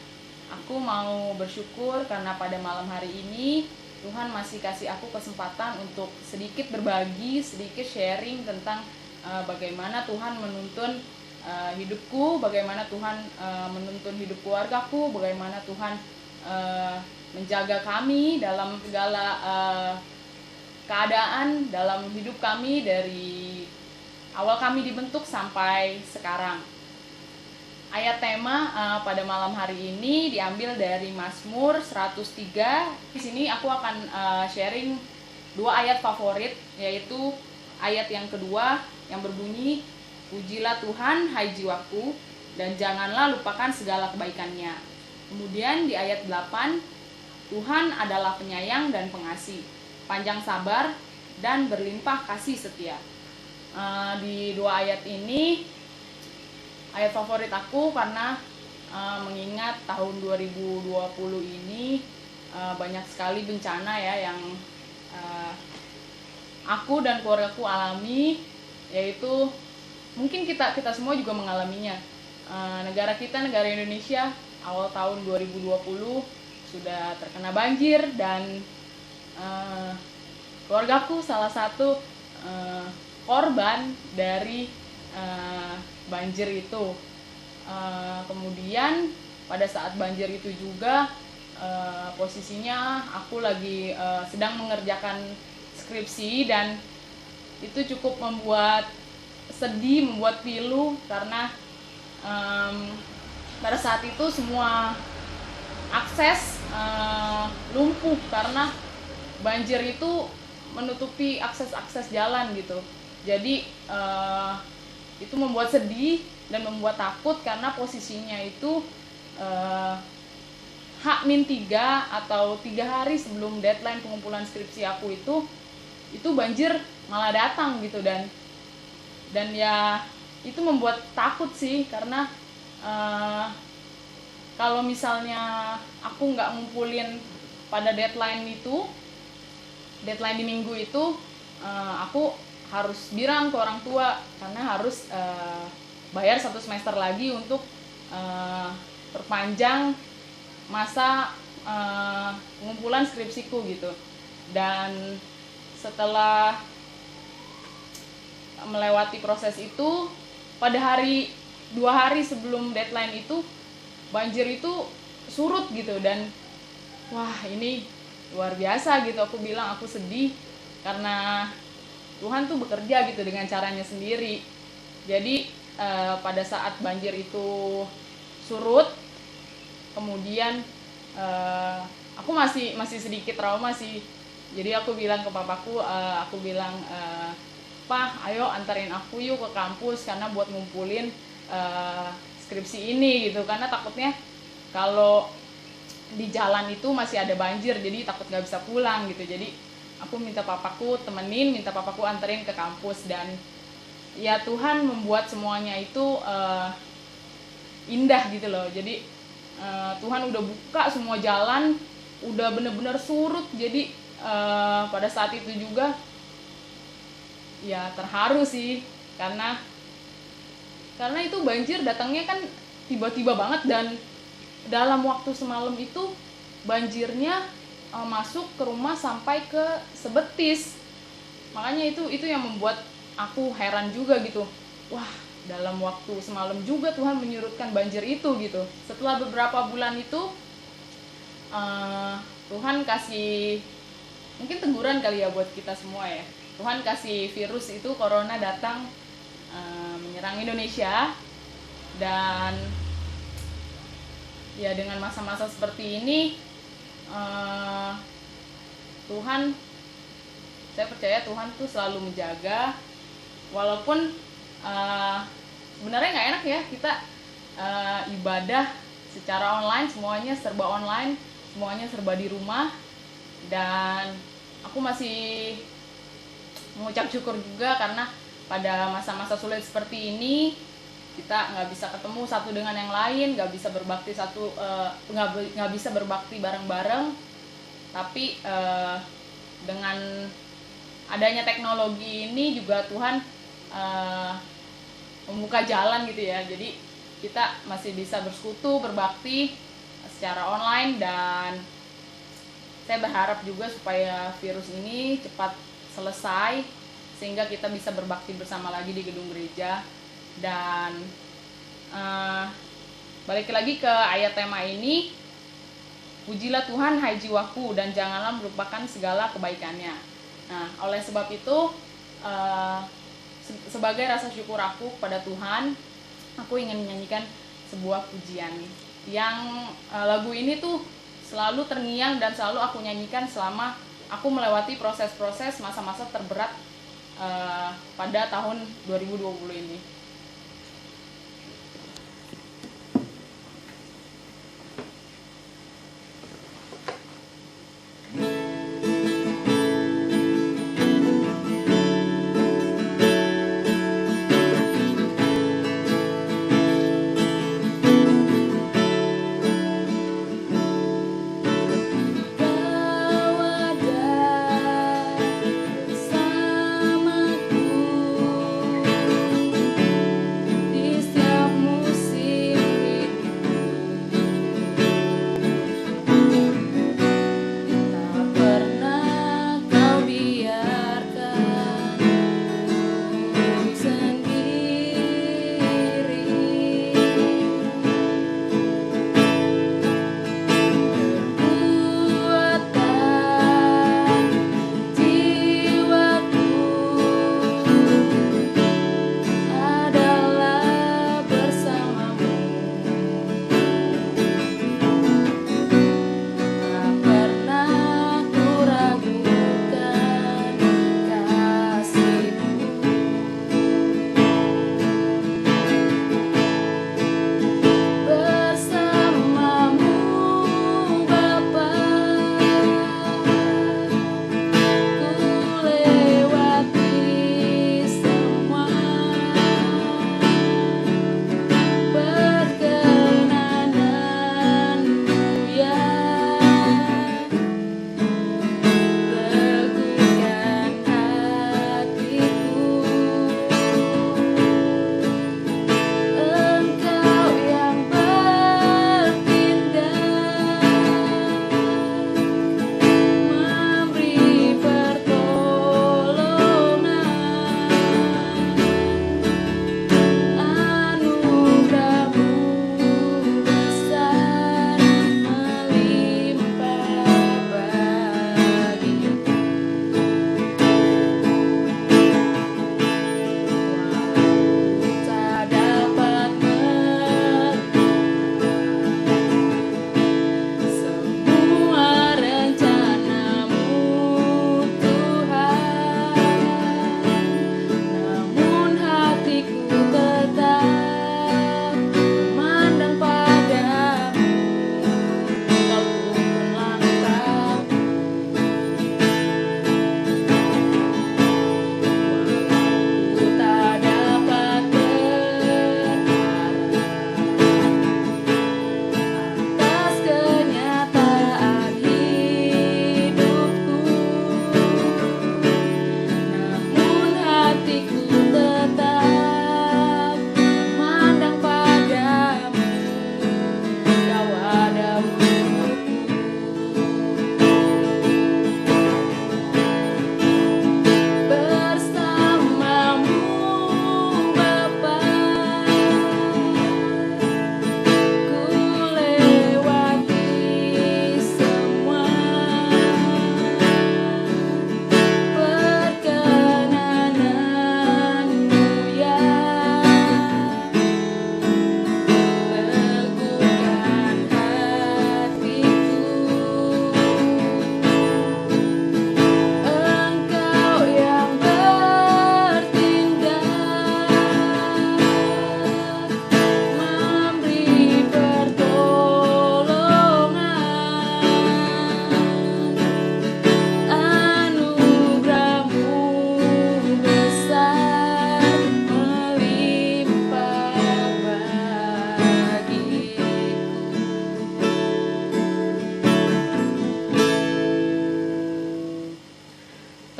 Aku mau bersyukur karena pada malam hari ini Tuhan masih kasih aku kesempatan untuk sedikit berbagi, sedikit sharing tentang bagaimana Tuhan menuntun hidupku, bagaimana Tuhan menuntun hidup keluargaku, bagaimana Tuhan menjaga kami dalam segala keadaan dalam hidup kami dari awal kami dibentuk sampai sekarang. Ayat tema pada malam hari ini diambil dari Mazmur 103. Di sini aku akan sharing 2 ayat favorit, yaitu ayat yang kedua yang berbunyi, "Pujilah Tuhan, hai jiwaku, dan janganlah lupakan segala kebaikannya." Kemudian di ayat 8, "Tuhan adalah penyayang dan pengasih, panjang sabar dan berlimpah kasih setia." Di 2 ayat ini ayat favorit aku karena mengingat tahun 2020 ini banyak sekali bencana ya yang aku dan keluargaku alami, yaitu mungkin kita semua juga mengalaminya. Negara kita, negara Indonesia, awal tahun 2020 sudah terkena banjir dan keluargaku salah satu korban dari banjir itu. Kemudian pada saat banjir itu juga posisinya aku lagi sedang mengerjakan skripsi, dan itu cukup membuat sedih, membuat pilu karena pada saat itu semua akses lumpuh karena banjir itu menutupi akses jalan gitu. Jadi itu membuat sedih dan membuat takut karena posisinya itu H-3 atau 3 hari sebelum deadline pengumpulan skripsi aku itu banjir malah datang gitu, dan ya itu membuat takut sih karena kalau misalnya aku nggak ngumpulin pada deadline di minggu itu, aku harus bilang ke orang tua karena harus bayar 1 semester lagi untuk perpanjang masa pengumpulan skripsiku gitu. Dan setelah melewati proses itu, pada 2 hari sebelum deadline itu banjir itu surut gitu, dan wah ini luar biasa gitu. Aku bilang aku sedih karena Tuhan tuh bekerja gitu dengan caranya sendiri. Jadi pada saat banjir itu surut, kemudian aku masih sedikit trauma sih. Jadi aku bilang ke papaku, "Pak, ayo antarin aku yuk ke kampus karena buat ngumpulin skripsi ini gitu." Karena takutnya kalau di jalan itu masih ada banjir, jadi takut gak bisa pulang gitu. Jadi aku minta papaku temenin, minta papaku anterin ke kampus, dan ya Tuhan membuat semuanya itu indah gitu loh. Jadi Tuhan udah buka semua jalan, udah bener-bener surut. Jadi pada saat itu juga ya terharu sih karena itu banjir datangnya kan tiba-tiba banget, dan dalam waktu semalam itu banjirnya masuk ke rumah sampai ke sebetis. Makanya itu yang membuat aku heran juga gitu. Wah, dalam waktu semalam juga Tuhan menyurutkan banjir itu gitu. Setelah beberapa bulan itu Tuhan kasih mungkin teguran kali ya buat kita semua ya. Tuhan kasih virus itu, corona datang menyerang Indonesia, dan ya dengan masa-masa seperti ini saya percaya Tuhan tuh selalu menjaga, walaupun sebenarnya nggak enak ya kita ibadah secara online, semuanya serba online, semuanya serba di rumah, dan aku masih mengucap syukur juga karena pada masa-masa sulit seperti ini kita nggak bisa ketemu satu dengan yang lain, nggak bisa berbakti bareng-bareng, Tapi dengan adanya teknologi ini juga Tuhan membuka jalan gitu ya. Jadi kita masih bisa bersekutu, berbakti secara online, dan saya berharap juga supaya virus ini cepat selesai sehingga kita bisa berbakti bersama lagi di gedung gereja. Dan balik lagi ke ayat tema ini, pujilah Tuhan hai jiwaku dan janganlah melupakan segala kebaikannya. Nah, oleh sebab itu sebagai rasa syukur aku kepada Tuhan, aku ingin menyanyikan sebuah pujian yang lagu ini tuh selalu terngiang dan selalu aku nyanyikan selama aku melewati proses-proses masa-masa terberat pada tahun 2020 ini. Bersamaku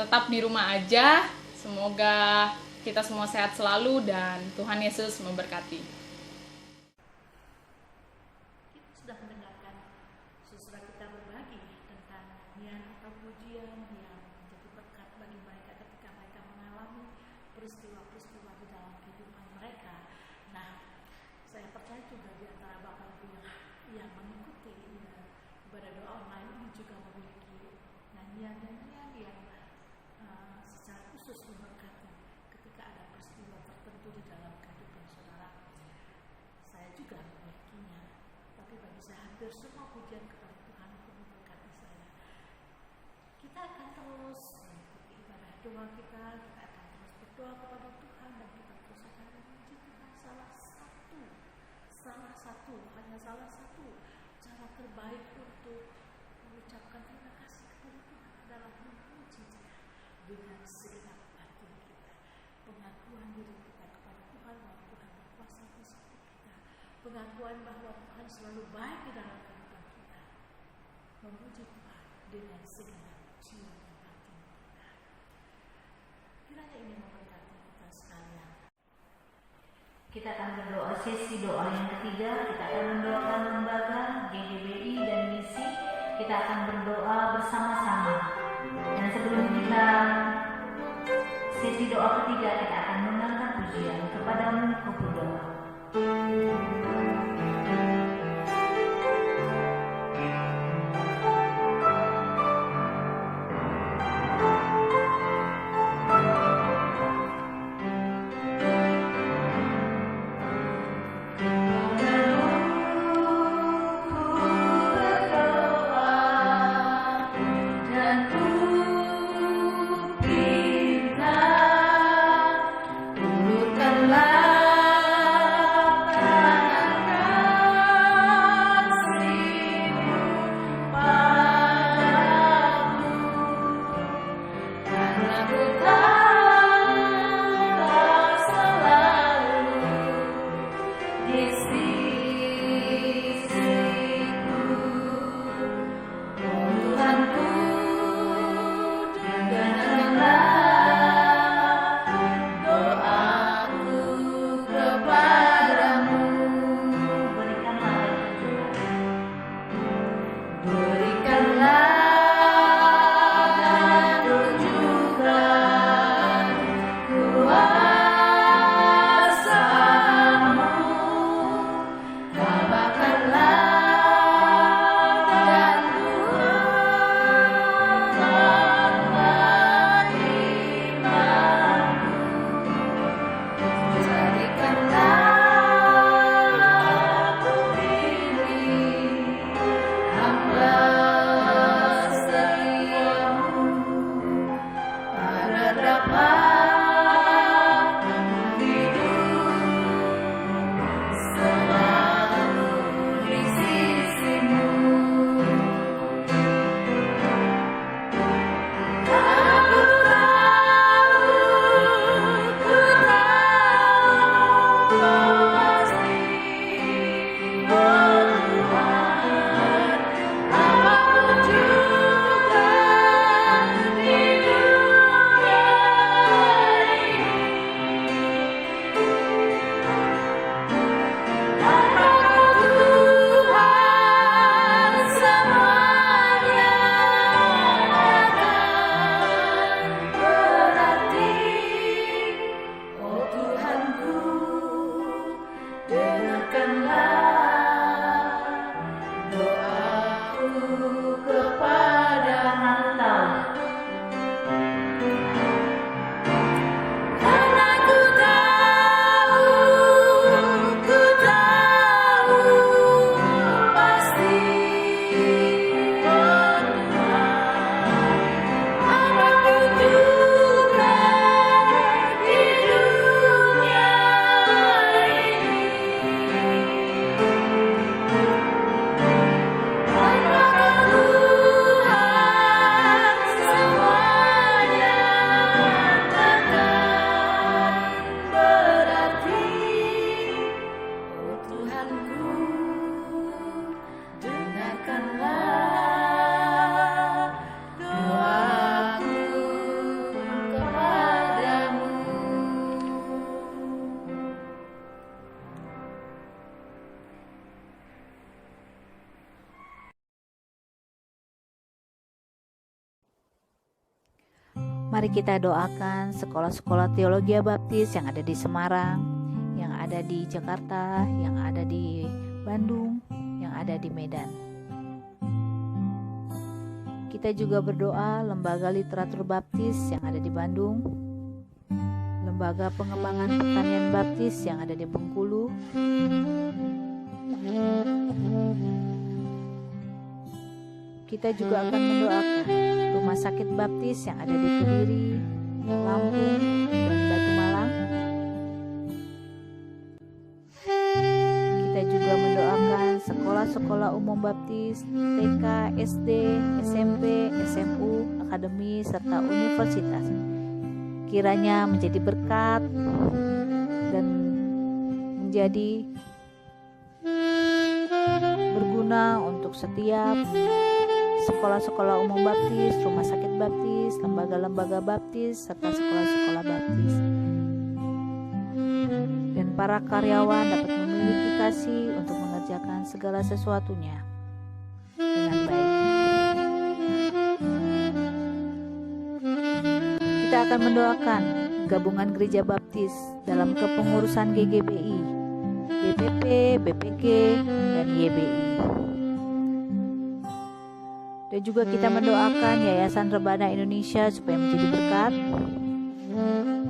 tetap di rumah aja. Semoga kita semua sehat selalu dan Tuhan Yesus memberkati. Kita sudah mendengarkan sesudah kita berbagi tentang nyanyian atau pujian yang menjadi berkat bagi mereka ketika mereka mengalami peristiwa-peristiwa di dalam kehidupan mereka. Nah, saya percaya juga di antara Bapak Ibu yang mengikuti ibadah doa online ini juga memiliki nyanyian-nyanyian yang secara khusus memberkati ketika ada peristiwa tertentu di dalam kehidupan saudara. Saya juga memilikinya, tapi bagi saya hampir semua pujian kepada Tuhan itu memberkati saya. Kita akan terus mengikuti ibadah doa kita akan terus berdoa kepada Tuhan, dan kita terus akan memuji Tuhan. Hanya salah satu cara terbaik untuk mengucapkan terima kasih kepada Tuhan adalah memuji Dia dengan segenap hati kita. Pengakuan diri kita kepada Tuhan bahwa Tuhan berkuasa atas hidup kita. Pengakuan bahwa Tuhan selalu baik di dalam kehidupan kita. Memuji Tuhan dengan segenap jiwa dan batin kita. Kiranya ini memberkati kita sekalian. Kita akan berdoa sesi doa yang ketiga. Kita akan mendoakan lembaga, GGBI dan misi. Kita akan berdoa bersama-sama. Dan sebelum kita sesi doa ketiga, kita akan mengangkat pujian kepadamu, Ku berdoa. Jadikanlah aku ini hamba, doaku kepada Tuhan Mari kita doakan sekolah-sekolah teologi baptis yang ada di Semarang, yang ada di Jakarta, yang ada di Bandung, yang ada di Medan. Kita juga berdoa lembaga literatur baptis yang ada di Bandung, lembaga pengembangan pertanian baptis yang ada di Bengkulu, kita juga akan mendoakan rumah sakit baptis yang ada di Kediri, Lampung, dan Batu Malang. Kita juga mendoakan sekolah-sekolah umum baptis, TK, SD, SMP, SMU, akademi, serta universitas. Kiranya menjadi berkat dan menjadi berguna untuk setiap sekolah-sekolah umum baptis, rumah sakit baptis, lembaga-lembaga baptis, serta sekolah-sekolah baptis. Dan para karyawan dapat memiliki kasih untuk mengerjakan segala sesuatunya dengan baik. Kita akan mendoakan gabungan gereja baptis dalam kepengurusan GGBI, BPP, BPG, dan YBI. Dan juga kita mendoakan Yayasan Rebana Indonesia supaya menjadi berkat,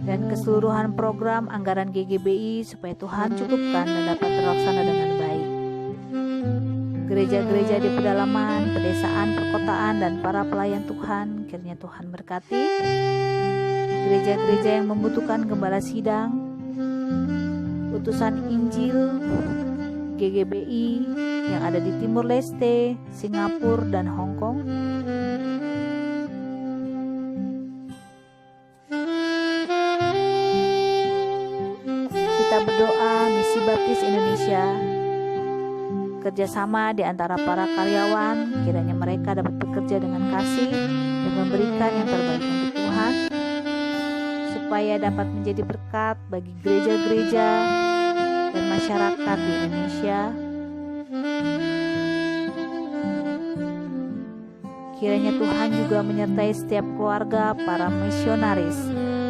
dan keseluruhan program anggaran GGBI supaya Tuhan cukupkan dan dapat terlaksana dengan baik. Gereja-gereja di pedalaman, pedesaan, perkotaan, dan para pelayan Tuhan, kiranya Tuhan berkati. Gereja-gereja yang membutuhkan gembala sidang, utusan Injil, GGBI yang ada di Timur Leste, Singapura, dan Hong Kong. Kita berdoa Misi Baptis Indonesia, kerjasama di antara para karyawan, kiranya mereka dapat bekerja dengan kasih dan memberikan yang terbaik untuk Tuhan, supaya dapat menjadi berkat bagi gereja-gereja dan masyarakat di Indonesia. Kiranya Tuhan juga menyertai setiap keluarga para misionaris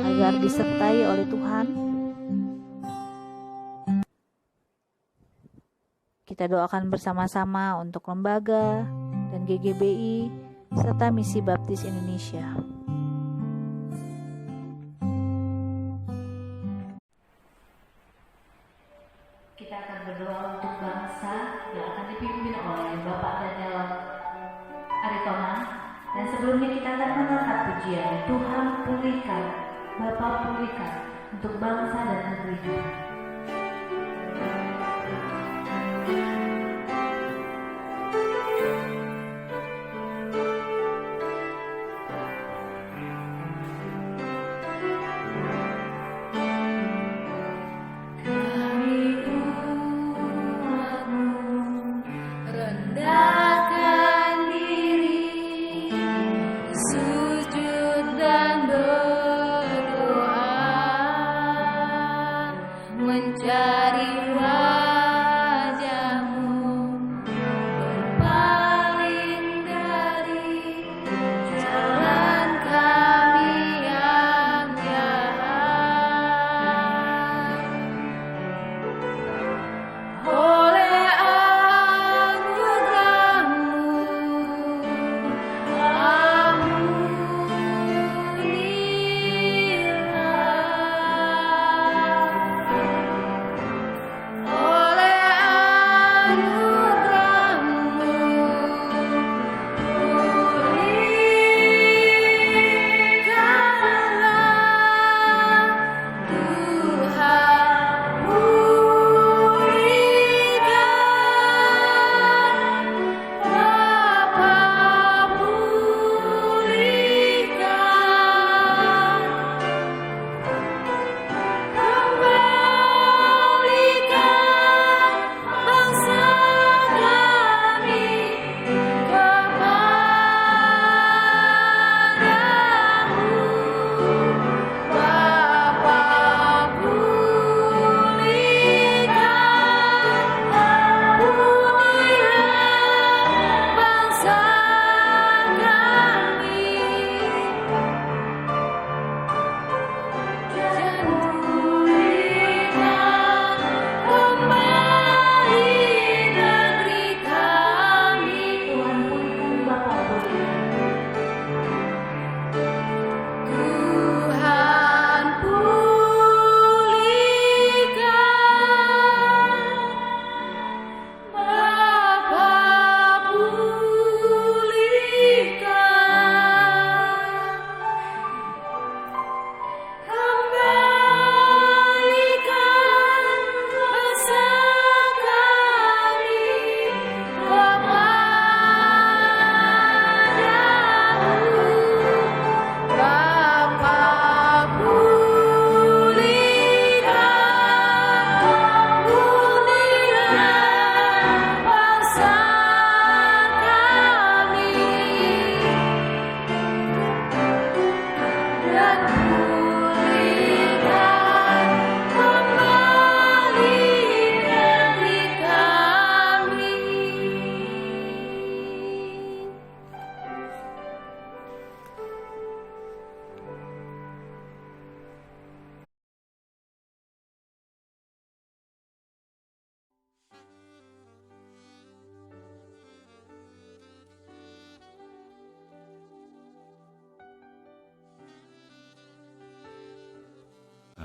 agar disertai oleh Tuhan. Kita doakan bersama-sama untuk lembaga dan GGBI serta Misi Baptis Indonesia. Kita akan berdoa untuk bangsa yang akan dipimpin oleh Bapak Daniel Aritonang. Dan sebelumnya kita akan mengangkat pujian Tuhan pulihkan, Bapak pulihkan untuk bangsa dan negeri ini. Sujud dan berdoa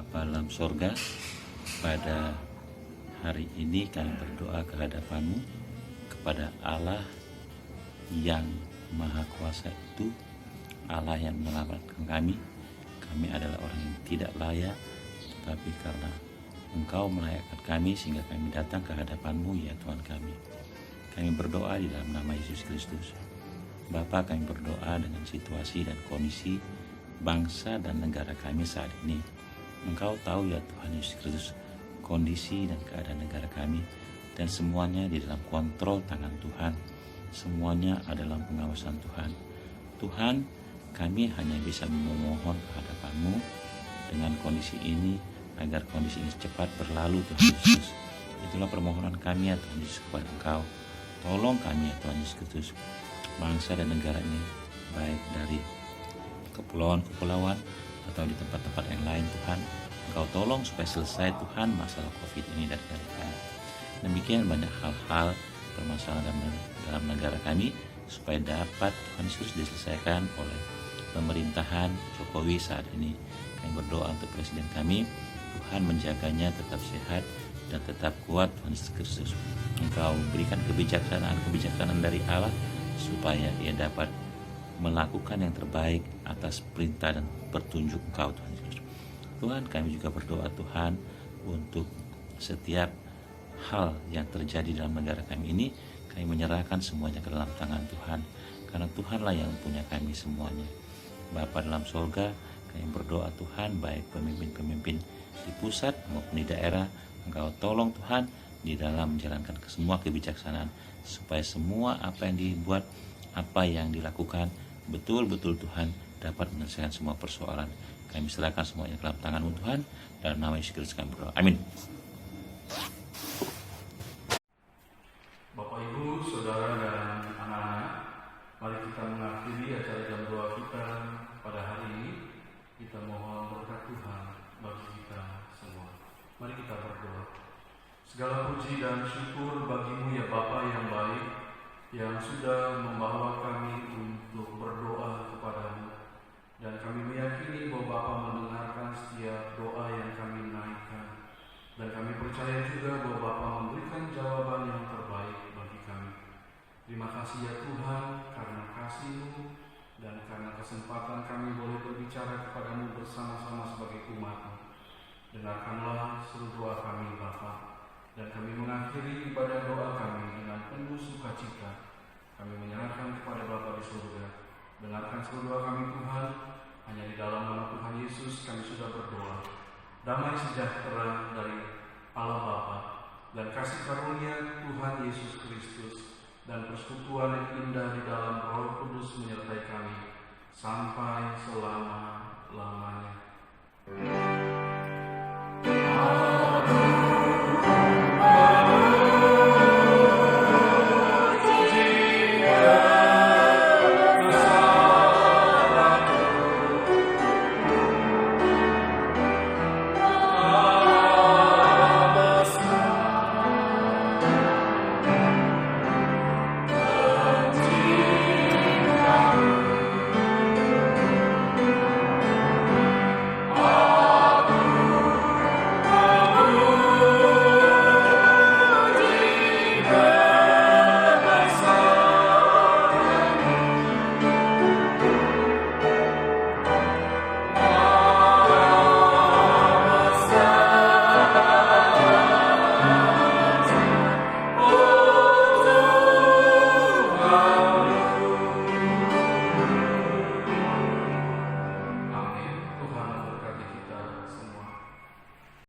Bapa dalam sorga, pada hari ini kami berdoa kehadapan-Mu kepada Allah yang Maha Kuasa itu, Allah yang menyelamatkan kami. Kami adalah orang yang tidak layak, tetapi karena Engkau melayakkan kami sehingga kami datang ke hadapan-Mu, ya Tuhan kami. Kami berdoa di dalam nama Yesus Kristus. Bapa, kami berdoa dengan situasi dan kondisi bangsa dan negara kami saat ini. Engkau tahu ya Tuhan Yesus Kristus, kondisi dan keadaan negara kami, dan semuanya di dalam kontrol tangan Tuhan. Semuanya adalah pengawasan Tuhan. Tuhan, kami hanya bisa memohon kehadapan-Mu dengan kondisi ini, agar kondisi ini cepat berlalu Tuhan Yesus. Itulah permohonan kami ya Tuhan Yesus kepada Engkau. Tolong kami ya Tuhan Yesus Kristus, bangsa dan negara ini, baik dari kepulauan-kepulauan atau di tempat-tempat yang lain Tuhan. Engkau tolong supaya selesai Tuhan masalah COVID ini dari kami. Demikian banyak hal-hal permasalahan dalam negara kami, supaya dapat Tuhan Yesus diselesaikan oleh pemerintahan Jokowi saat ini. Kami berdoa untuk presiden kami, Tuhan menjaganya tetap sehat dan tetap kuat Tuhan Yesus Kristus. Engkau berikan kebijaksanaan dari Allah supaya ia dapat melakukan yang terbaik atas perintah dan petunjuk Engkau Tuhan Yesus. Tuhan, kami juga berdoa Tuhan untuk setiap hal yang terjadi dalam negara kami ini. Kami menyerahkan semuanya ke dalam tangan Tuhan, karena Tuhanlah yang punya kami semuanya. Bapa dalam sorga, kami berdoa Tuhan, baik pemimpin-pemimpin di pusat maupun di daerah, Engkau tolong Tuhan di dalam menjalankan semua kebijaksanaan, supaya semua apa yang dibuat, apa yang dilakukan, betul-betul Tuhan dapat menyelesaikan semua persoalan. Kami serahkan semuanya ke dalam tangan-Mu Tuhan, dalam nama Yesus Kristus kami berdoa. Amin. Bapak, Ibu, Saudara, dan anak-anak, mari kita mengakhiri acara jam doa kita pada hari ini. Kita mohon berkat Tuhan bagi kita semua. Mari kita berdoa. Segala puji dan syukur bagi-Mu ya Bapa yang baik, yang sudah membawa kami untuk berdoa kepada-Mu. Dan kami meyakini bahwa Bapa mendengarkan setiap doa yang kami naikkan. Dan kami percaya juga bahwa Bapa memberikan jawaban yang terbaik bagi kami. Terima kasih ya Tuhan, karena kasih-Mu dan karena kesempatan kami boleh berbicara kepada-Mu bersama-sama sebagai umat-Mu. Dengarkanlah seluruh doa kami Bapa. Dan kami mengakhiri ibadah doa kami dengan penuh sukacita. Kami menyerahkan kepada Bapa di surga. Dengarkan seluruh doa kami Tuhan. Hanya di dalam nama Tuhan Yesus kami sudah berdoa. Damai sejahtera dari Allah Bapa dan kasih karunia Tuhan Yesus Kristus dan persekutuan yang indah di dalam Roh Kudus menyertai kami sampai